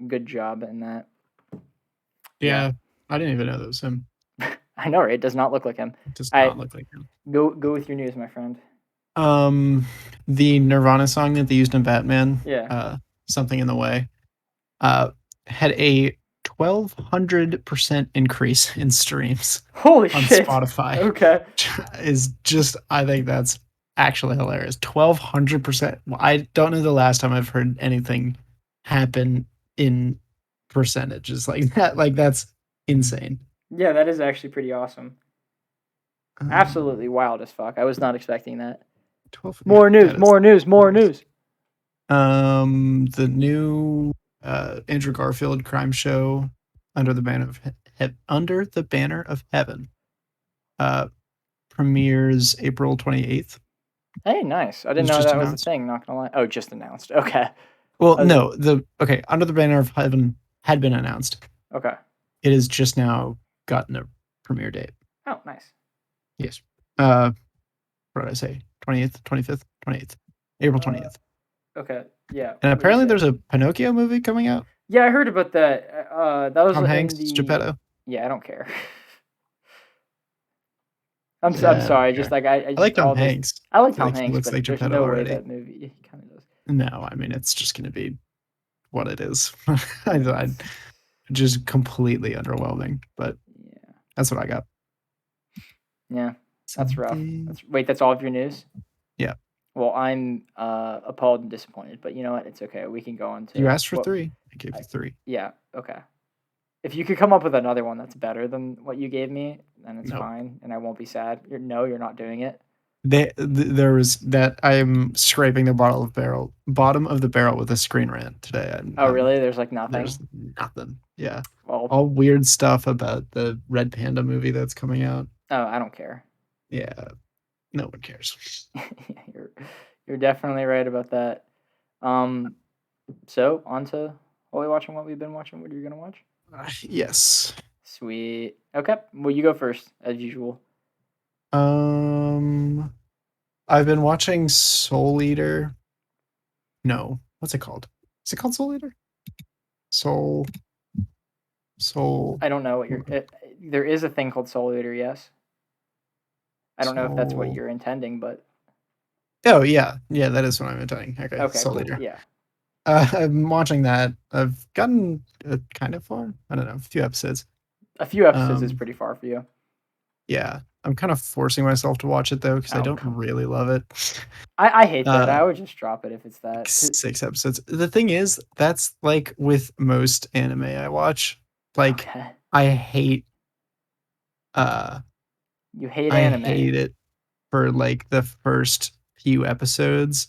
[SPEAKER 1] good job in that.
[SPEAKER 2] Yeah, I didn't even know that was him.
[SPEAKER 1] I know, right? It does not look like him.
[SPEAKER 2] It does
[SPEAKER 1] I
[SPEAKER 2] not look like him.
[SPEAKER 1] go with your news, my friend.
[SPEAKER 2] The Nirvana song that they used in Batman,
[SPEAKER 1] Yeah.
[SPEAKER 2] Something in the Way, had a 1,200% increase in streams
[SPEAKER 1] Holy
[SPEAKER 2] on
[SPEAKER 1] shit.
[SPEAKER 2] Spotify.
[SPEAKER 1] Okay.
[SPEAKER 2] Is just, I think that's actually hilarious. 1,200%. I don't know the last time I've heard anything happen in percentages like that. Like, that's insane.
[SPEAKER 1] Yeah, that is actually pretty awesome. Absolutely wild as fuck. I was not expecting that.
[SPEAKER 2] 12,
[SPEAKER 1] More
[SPEAKER 2] yeah,
[SPEAKER 1] news, more news, more news.
[SPEAKER 2] The new Andrew Garfield crime show, Under the Banner of Under the Banner of Heaven, premieres April 28th.
[SPEAKER 1] Hey, nice. I
[SPEAKER 2] It
[SPEAKER 1] didn't
[SPEAKER 2] was
[SPEAKER 1] know
[SPEAKER 2] just
[SPEAKER 1] that was a
[SPEAKER 2] announced.
[SPEAKER 1] thing, not gonna lie. Oh, just announced. Okay.
[SPEAKER 2] Well,
[SPEAKER 1] I was
[SPEAKER 2] no, Under the Banner of Heaven had been announced.
[SPEAKER 1] okay.
[SPEAKER 2] It has just now gotten a premiere date.
[SPEAKER 1] Oh, nice.
[SPEAKER 2] Yes. What did I say? 20th, 25th, 28th, April 20th.
[SPEAKER 1] Okay. Yeah.
[SPEAKER 2] And
[SPEAKER 1] what were you
[SPEAKER 2] apparently
[SPEAKER 1] saying?
[SPEAKER 2] there's a Pinocchio movie coming out.
[SPEAKER 1] Yeah, I heard about that. That was
[SPEAKER 2] Tom
[SPEAKER 1] in
[SPEAKER 2] Hanks,
[SPEAKER 1] the.
[SPEAKER 2] Geppetto.
[SPEAKER 1] Yeah, I don't care. I'm
[SPEAKER 2] Yeah,
[SPEAKER 1] sorry.
[SPEAKER 2] okay.
[SPEAKER 1] Just like I
[SPEAKER 2] I like
[SPEAKER 1] just
[SPEAKER 2] Tom
[SPEAKER 1] all this.
[SPEAKER 2] Hanks.
[SPEAKER 1] I like
[SPEAKER 2] I feel
[SPEAKER 1] Tom
[SPEAKER 2] like he
[SPEAKER 1] Hanks,
[SPEAKER 2] looks like
[SPEAKER 1] but there's
[SPEAKER 2] Geppetto
[SPEAKER 1] no way
[SPEAKER 2] already.
[SPEAKER 1] that movie he kind of does.
[SPEAKER 2] No, I mean it's just going to be what it is. I just completely underwhelming, but
[SPEAKER 1] Yeah.
[SPEAKER 2] that's what I got.
[SPEAKER 1] Yeah. That's rough.
[SPEAKER 2] Something.
[SPEAKER 1] That's all of your news.
[SPEAKER 2] Yeah.
[SPEAKER 1] Well, I'm appalled and disappointed, but you know what? It's okay. We can go on to.
[SPEAKER 2] You asked for
[SPEAKER 1] what,
[SPEAKER 2] 3. I gave you 3.
[SPEAKER 1] Yeah. Okay. If you could come up with another one that's better than what you gave me, then it's
[SPEAKER 2] No.
[SPEAKER 1] fine, and I won't be sad. You're not doing it.
[SPEAKER 2] There was that I'm scraping the bottom of the barrel with a Screen Rant today.
[SPEAKER 1] Really? There's like nothing.
[SPEAKER 2] There's nothing. Yeah.
[SPEAKER 1] Well,
[SPEAKER 2] All weird stuff about the Red Panda movie that's coming out.
[SPEAKER 1] oh, I don't care.
[SPEAKER 2] Yeah. No one cares.
[SPEAKER 1] You're definitely right about that. So on to what we watching, what we've been watching. What are you gonna watch?
[SPEAKER 2] Yes.
[SPEAKER 1] Sweet. Okay. Well, you go first, as usual.
[SPEAKER 2] I've been watching Soul Eater. No, what's it called? Is it called Soul Eater? Soul.
[SPEAKER 1] I don't know what you're. There is a thing called Soul Eater, yes. I don't know if that's what you're intending, but.
[SPEAKER 2] Oh yeah, that is what I'm intending. Okay, Soul
[SPEAKER 1] cool.
[SPEAKER 2] Eater.
[SPEAKER 1] Yeah.
[SPEAKER 2] I'm watching that. I've gotten kind of far. I don't know, a few episodes.
[SPEAKER 1] A few episodes is pretty far for you.
[SPEAKER 2] Yeah, I'm kind of forcing myself to watch it though because I don't really love it.
[SPEAKER 1] I hate that. I would just drop it if it's that.
[SPEAKER 2] 6 episodes. The thing is, that's like with most anime I watch. Like, I hate.
[SPEAKER 1] You hate anime.
[SPEAKER 2] I hate it for like the first few episodes,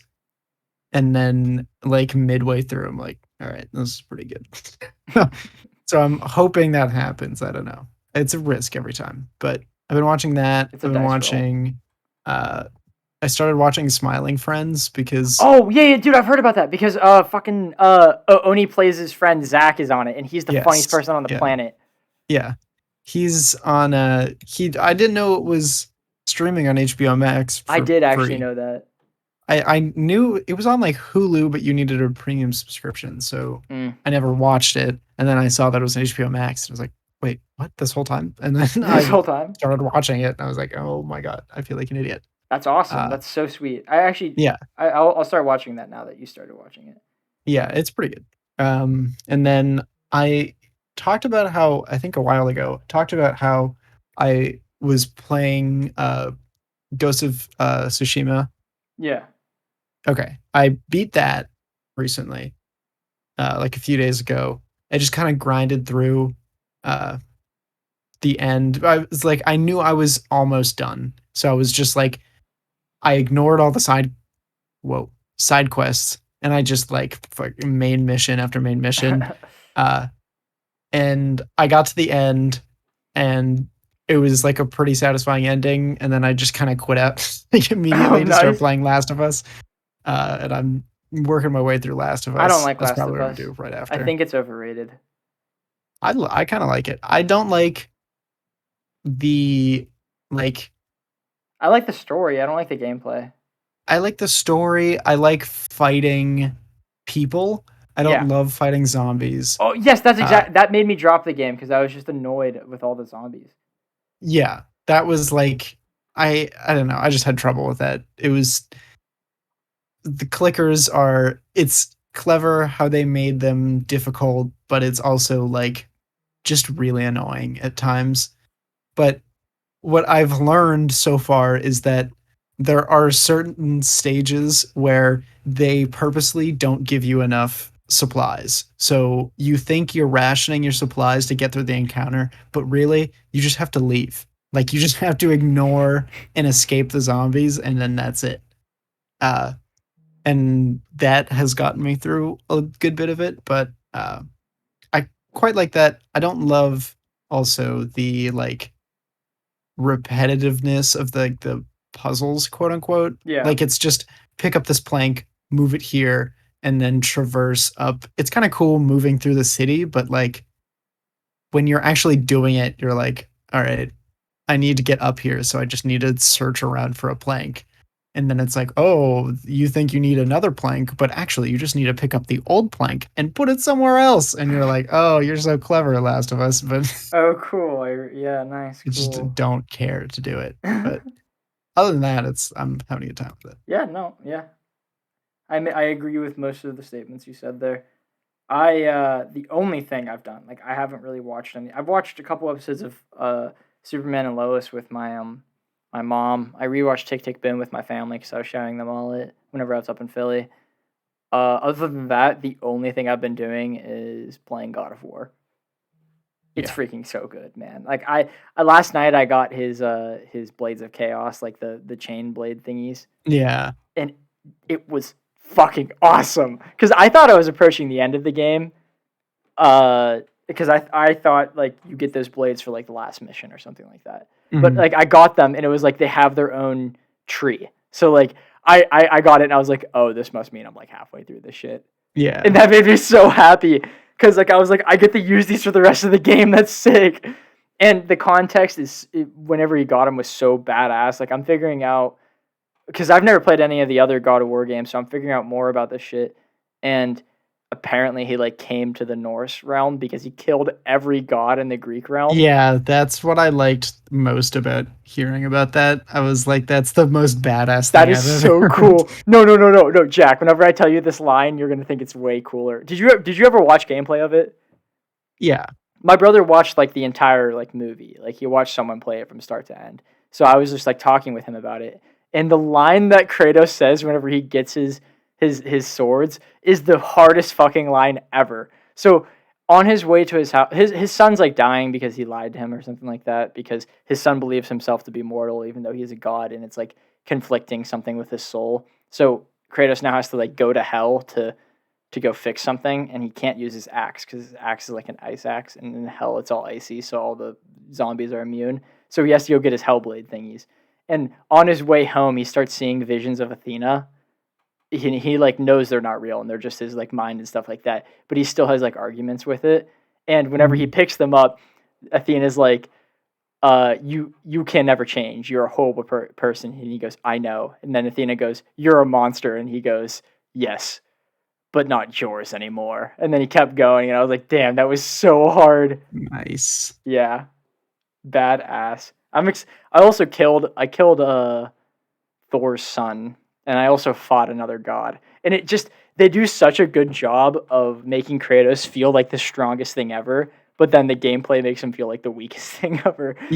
[SPEAKER 2] and then like midway through, I'm like, all right, this is pretty good. So I'm hoping that happens. I don't know. It's a risk every time, but I've been watching that. I've been watching. I started watching Smiling Friends because.
[SPEAKER 1] Oh yeah, dude, I've heard about that because fucking Oni plays his friend Zach is on it, and he's the funniest person on the planet.
[SPEAKER 2] Yeah, he's on I didn't know it was streaming on HBO Max.
[SPEAKER 1] I did actually know that.
[SPEAKER 2] I knew it was on like Hulu, but you needed a premium subscription, so I never watched it. And then I saw that it was on HBO Max, and I was like, "Wait, what? This whole time?" And then started watching it, and I was like, "Oh my god, I feel like an idiot."
[SPEAKER 1] That's awesome. That's so sweet. I actually, I'll start watching that now that you started watching it.
[SPEAKER 2] Yeah, it's pretty good. And then I talked about how I think a while ago I was playing Ghost of Tsushima.
[SPEAKER 1] Yeah.
[SPEAKER 2] Okay, I beat that recently, like a few days ago. I just kind of grinded through the end. I was like, I knew I was almost done, so I was just like, I ignored all the side quests, and I just like main mission after main mission. And I got to the end, and it was like a pretty satisfying ending, and then I just kind of quit out like
[SPEAKER 1] Oh,
[SPEAKER 2] immediately to start
[SPEAKER 1] nice.
[SPEAKER 2] playing Last of Us. And I'm working my way through Last of
[SPEAKER 1] I don't
[SPEAKER 2] Us.
[SPEAKER 1] like
[SPEAKER 2] That's
[SPEAKER 1] Last
[SPEAKER 2] probably
[SPEAKER 1] of
[SPEAKER 2] what I'm gonna
[SPEAKER 1] Us.
[SPEAKER 2] do right
[SPEAKER 1] I
[SPEAKER 2] after.
[SPEAKER 1] think it's overrated.
[SPEAKER 2] I kind of like it. I don't like the like.
[SPEAKER 1] I like the story. I don't like the gameplay.
[SPEAKER 2] I like the story. I like fighting people. I don't
[SPEAKER 1] Yeah.
[SPEAKER 2] love fighting zombies.
[SPEAKER 1] Oh, yes, that's
[SPEAKER 2] Uh,
[SPEAKER 1] exact. That made me drop the game because I was just annoyed with all the zombies.
[SPEAKER 2] yeah, that was like I don't know. I just had trouble with that. It was the clickers are it's clever how they made them difficult, but it's also like just really annoying at times. But what I've learned so far is that there are certain stages where they purposely don't give you enough supplies. So you think you're rationing your supplies to get through the encounter, but really you just have to leave. Like you just have to ignore and escape the zombies, and then that's it. Uh, and that has gotten me through a good bit of it, but I quite like that. I don't love also the like repetitiveness of the puzzles, quote unquote.
[SPEAKER 1] Yeah.
[SPEAKER 2] Like it's just pick up this plank, move it here, and then traverse up. It's kind of cool moving through the city, but like when you're actually doing it, you're like, all right, I need to get up here, so I just need to search around for a plank. And then it's like, oh, you think you need another plank, but actually you just need to pick up the old plank and put it somewhere else. And you're like, oh, you're so clever, Last of Us, but
[SPEAKER 1] Oh, cool. Yeah, nice,
[SPEAKER 2] you just
[SPEAKER 1] cool.
[SPEAKER 2] don't care to do it. But other than that, it's I'm having a good time with it.
[SPEAKER 1] Yeah, no, yeah. I agree with most of the statements you said there. I the only thing I've done, like I haven't really watched any. I've watched a couple episodes of Superman and Lois with my mom. I rewatched Tick Tick Boom with my family because I was showing them all it whenever I was up in Philly. Other than that, the only thing I've been doing is playing God of War. It's
[SPEAKER 2] Yeah.
[SPEAKER 1] freaking so good, man. Like I last night I got his Blades of Chaos, like the chain blade thingies,
[SPEAKER 2] Yeah.
[SPEAKER 1] and it was fucking awesome. Because I thought I was approaching the end of the game. Because I thought like you get those blades for like the last mission or something like that. But
[SPEAKER 2] Mhm.
[SPEAKER 1] like I got them and it was like they have their own tree. So like I got it and I was like, oh, this must mean I'm like halfway through this shit. And
[SPEAKER 2] Yeah.
[SPEAKER 1] that made me so happy. Cause like I was like, I get to use these for the rest of the game. That's sick. And the context is whenever he got him was so badass. Like I'm figuring out because I've never played any of the other God of War games, so I'm figuring out more about this shit. And apparently, he like came to the Norse realm because he killed every god in the Greek realm.
[SPEAKER 2] Yeah, that's what I liked most about hearing about that. I was like, that's the most badass
[SPEAKER 1] That
[SPEAKER 2] thing
[SPEAKER 1] is
[SPEAKER 2] I've ever
[SPEAKER 1] so
[SPEAKER 2] heard.
[SPEAKER 1] cool. No, no, no, no, no, Jack. Whenever I tell you this line, you're gonna think it's way cooler. Did you ever watch gameplay of it?
[SPEAKER 2] Yeah.
[SPEAKER 1] My brother watched like the entire like movie. Like he watched someone play it from start to end. So I was just like talking with him about it. And the line that Kratos says whenever he gets his swords is the hardest fucking line ever. So on his way to his house, his son's like dying because he lied to him or something like that because his son believes himself to be mortal even though he's a god and it's like conflicting something with his soul. So Kratos now has to like go to hell to go fix something, and he can't use his axe because his axe is like an ice axe, and in hell it's all icy, so all the zombies are immune. So he has to go get his Hellblade thingies. And on his way home, he starts seeing visions of Athena. He like knows they're not real and they're just his like mind and stuff like that. But he still has like arguments with it. And whenever he
[SPEAKER 2] Mhm.
[SPEAKER 1] picks them up, Athena's like, you can never change. You're a horrible person. And he goes, I know. And then Athena goes, you're a monster. And he goes, yes, but not yours anymore. And then he kept going, and I was like, damn, that was so hard.
[SPEAKER 2] Nice.
[SPEAKER 1] Yeah, badass. I killed Thor's son, and I also fought another god. And it just they do such a good job of making Kratos feel like the strongest thing ever, but then the gameplay makes him feel like the weakest thing ever. Because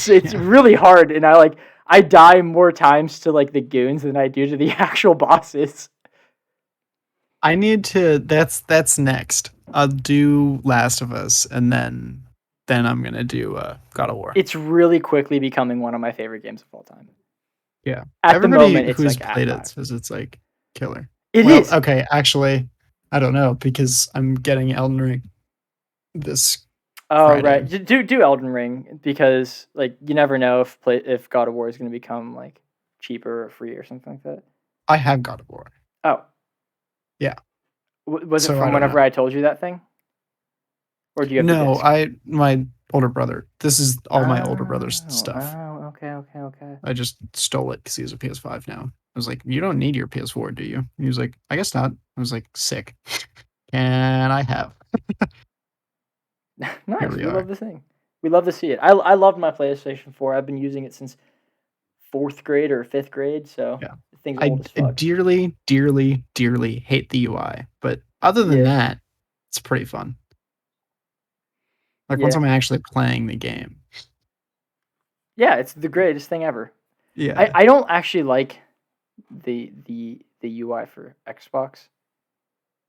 [SPEAKER 2] Yeah.
[SPEAKER 1] it's
[SPEAKER 2] Yeah.
[SPEAKER 1] really hard, and I die more times to like the goons than I do to the actual bosses.
[SPEAKER 2] I need to that's next. I'll do Last of Us and then I'm gonna do God of War.
[SPEAKER 1] It's really quickly becoming one of my favorite games of all time.
[SPEAKER 2] Yeah.
[SPEAKER 1] At the
[SPEAKER 2] Everybody
[SPEAKER 1] moment, it's
[SPEAKER 2] who's
[SPEAKER 1] like at
[SPEAKER 2] played it
[SPEAKER 1] five.
[SPEAKER 2] says it's like killer.
[SPEAKER 1] It
[SPEAKER 2] Well,
[SPEAKER 1] is.
[SPEAKER 2] okay, actually, I don't know because I'm getting Elden Ring this
[SPEAKER 1] Oh
[SPEAKER 2] Friday.
[SPEAKER 1] right, do Elden Ring because like you never know if God of War is going to become like cheaper or free or something like that.
[SPEAKER 2] I have God of War.
[SPEAKER 1] Oh,
[SPEAKER 2] Yeah.
[SPEAKER 1] was it
[SPEAKER 2] So I
[SPEAKER 1] from
[SPEAKER 2] don't know.
[SPEAKER 1] whenever I told you that thing, or do you have the
[SPEAKER 2] No,
[SPEAKER 1] disc?
[SPEAKER 2] my older brother. This is all my older brother's
[SPEAKER 1] Oh,
[SPEAKER 2] stuff.
[SPEAKER 1] oh, okay.
[SPEAKER 2] I just stole it because he has a PS5 now. I was like, you don't need your PS4, do you? He was like, I guess not. I was like, sick. And I have. Here
[SPEAKER 1] Nice.
[SPEAKER 2] we
[SPEAKER 1] We love
[SPEAKER 2] are.
[SPEAKER 1] this thing. We love to see it. I loved my PlayStation 4. I've been using it since fourth grade or fifth grade, so
[SPEAKER 2] Yeah.
[SPEAKER 1] the thing's
[SPEAKER 2] I
[SPEAKER 1] old as fuck.
[SPEAKER 2] dearly, dearly, dearly hate the UI. But other than
[SPEAKER 1] Yeah,
[SPEAKER 2] that, it's pretty fun. Like once
[SPEAKER 1] yeah,
[SPEAKER 2] I'm actually playing the game.
[SPEAKER 1] yeah. It's the greatest thing ever.
[SPEAKER 2] Yeah.
[SPEAKER 1] I don't actually like the UI for Xbox.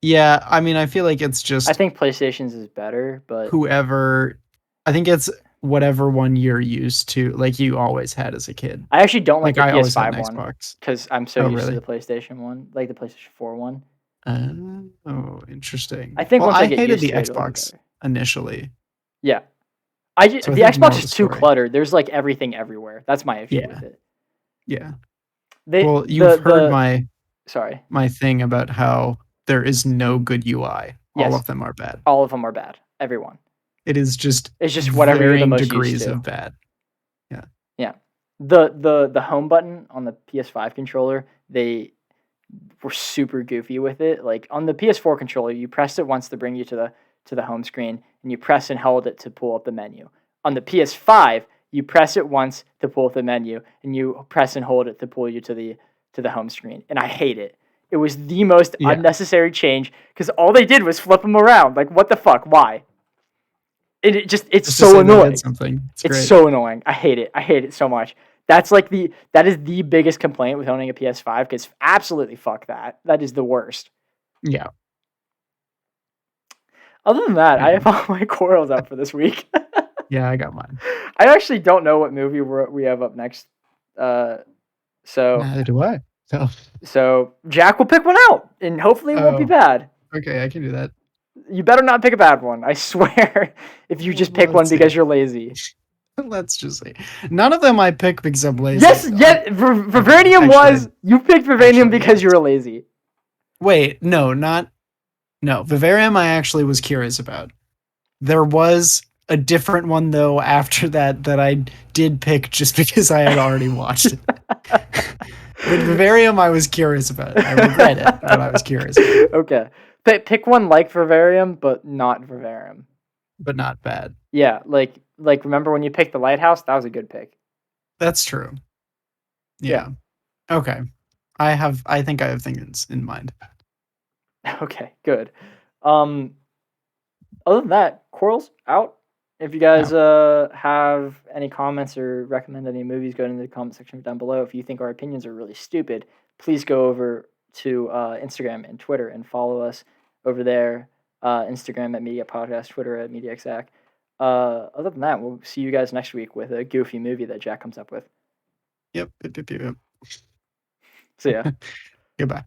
[SPEAKER 2] Yeah. I mean, I feel like it's
[SPEAKER 1] I
[SPEAKER 2] just
[SPEAKER 1] think PlayStation's is better, but
[SPEAKER 2] whoever, I think it's whatever one you're used to, like you always had as a kid.
[SPEAKER 1] I actually don't like
[SPEAKER 2] Like
[SPEAKER 1] the
[SPEAKER 2] I always had an
[SPEAKER 1] PS5 one
[SPEAKER 2] Xbox.
[SPEAKER 1] because I'm so
[SPEAKER 2] Oh,
[SPEAKER 1] used to the
[SPEAKER 2] really?
[SPEAKER 1] PlayStation one, like the PlayStation 4 one.
[SPEAKER 2] Oh, interesting.
[SPEAKER 1] I think
[SPEAKER 2] Well,
[SPEAKER 1] once I
[SPEAKER 2] I
[SPEAKER 1] get
[SPEAKER 2] hated
[SPEAKER 1] used
[SPEAKER 2] the
[SPEAKER 1] to it, it'll be
[SPEAKER 2] Xbox
[SPEAKER 1] better.
[SPEAKER 2] initially,
[SPEAKER 1] Yeah,
[SPEAKER 2] so I
[SPEAKER 1] the
[SPEAKER 2] think more
[SPEAKER 1] Xbox
[SPEAKER 2] of the
[SPEAKER 1] is too
[SPEAKER 2] story.
[SPEAKER 1] cluttered. There's like everything everywhere. That's my issue with
[SPEAKER 2] Yeah,
[SPEAKER 1] it.
[SPEAKER 2] yeah.
[SPEAKER 1] They
[SPEAKER 2] Well, you've heard
[SPEAKER 1] the sorry.
[SPEAKER 2] my thing about how there is no good UI. All
[SPEAKER 1] Yes,
[SPEAKER 2] of them are bad.
[SPEAKER 1] all of them are bad. Everyone.
[SPEAKER 2] It is just
[SPEAKER 1] It's just whatever you're the
[SPEAKER 2] varying
[SPEAKER 1] most used
[SPEAKER 2] degrees
[SPEAKER 1] to.
[SPEAKER 2] of bad. Yeah.
[SPEAKER 1] Yeah. The home button on the PS5 controller, they were super goofy with it. Like on the PS4 controller, you pressed it once to bring you to the home screen, and you press and held it to pull up the menu. On the PS5, you press it once to pull up the menu, and you press and hold it to pull you to the home screen. And I hate it. It was the most
[SPEAKER 2] Yeah.
[SPEAKER 1] unnecessary change because all they did was flip them around. Like what the fuck? Why? It's
[SPEAKER 2] Just to
[SPEAKER 1] so
[SPEAKER 2] say they did
[SPEAKER 1] annoying.
[SPEAKER 2] something. It's
[SPEAKER 1] It's
[SPEAKER 2] great.
[SPEAKER 1] so annoying. I hate it. I hate it so much. That is the biggest complaint with owning a PS5 because absolutely fuck that. That is the worst.
[SPEAKER 2] Yeah.
[SPEAKER 1] Other than that,
[SPEAKER 2] I
[SPEAKER 1] I have
[SPEAKER 2] agree.
[SPEAKER 1] all my corals up for this week.
[SPEAKER 2] Yeah, I got mine.
[SPEAKER 1] I actually don't know what movie we have up next. Uh, so
[SPEAKER 2] Neither do I. So,
[SPEAKER 1] so Jack will pick one out, and hopefully it won't be
[SPEAKER 2] oh,
[SPEAKER 1] bad.
[SPEAKER 2] okay, I can do that.
[SPEAKER 1] You better not pick a bad one. I swear. If you just
[SPEAKER 2] Well,
[SPEAKER 1] pick one
[SPEAKER 2] let's
[SPEAKER 1] because
[SPEAKER 2] see.
[SPEAKER 1] you're lazy.
[SPEAKER 2] Let's just see. None of them I pick because I'm lazy.
[SPEAKER 1] Yes, yet Vibranium
[SPEAKER 2] Actually,
[SPEAKER 1] was you picked Vibranium because
[SPEAKER 2] yes.
[SPEAKER 1] you were lazy.
[SPEAKER 2] Wait, no, not no. Vivarium I actually was curious about. There was a different one though after that I did pick just because I had already watched it. But Vivarium I was curious about. I regret it, but I was curious about it.
[SPEAKER 1] Okay. Pick one like Vivarium, but not Vivarium.
[SPEAKER 2] But not bad.
[SPEAKER 1] Yeah, like remember when you picked the lighthouse? That was a good pick.
[SPEAKER 2] That's true. Yeah. Okay. I think I have things in mind.
[SPEAKER 1] Okay, good. Other than that, Coral's out. If you guys have any comments or recommend any movies, go into the comment section down below. If you think our opinions are really stupid, please go over to Instagram and Twitter and follow us over there. Instagram at Mediak Podcast, Twitter at Mediak Zach. Other than that, we'll see you guys next week with a goofy movie that Jack comes up with.
[SPEAKER 2] Yep.
[SPEAKER 1] See ya.
[SPEAKER 2] Goodbye.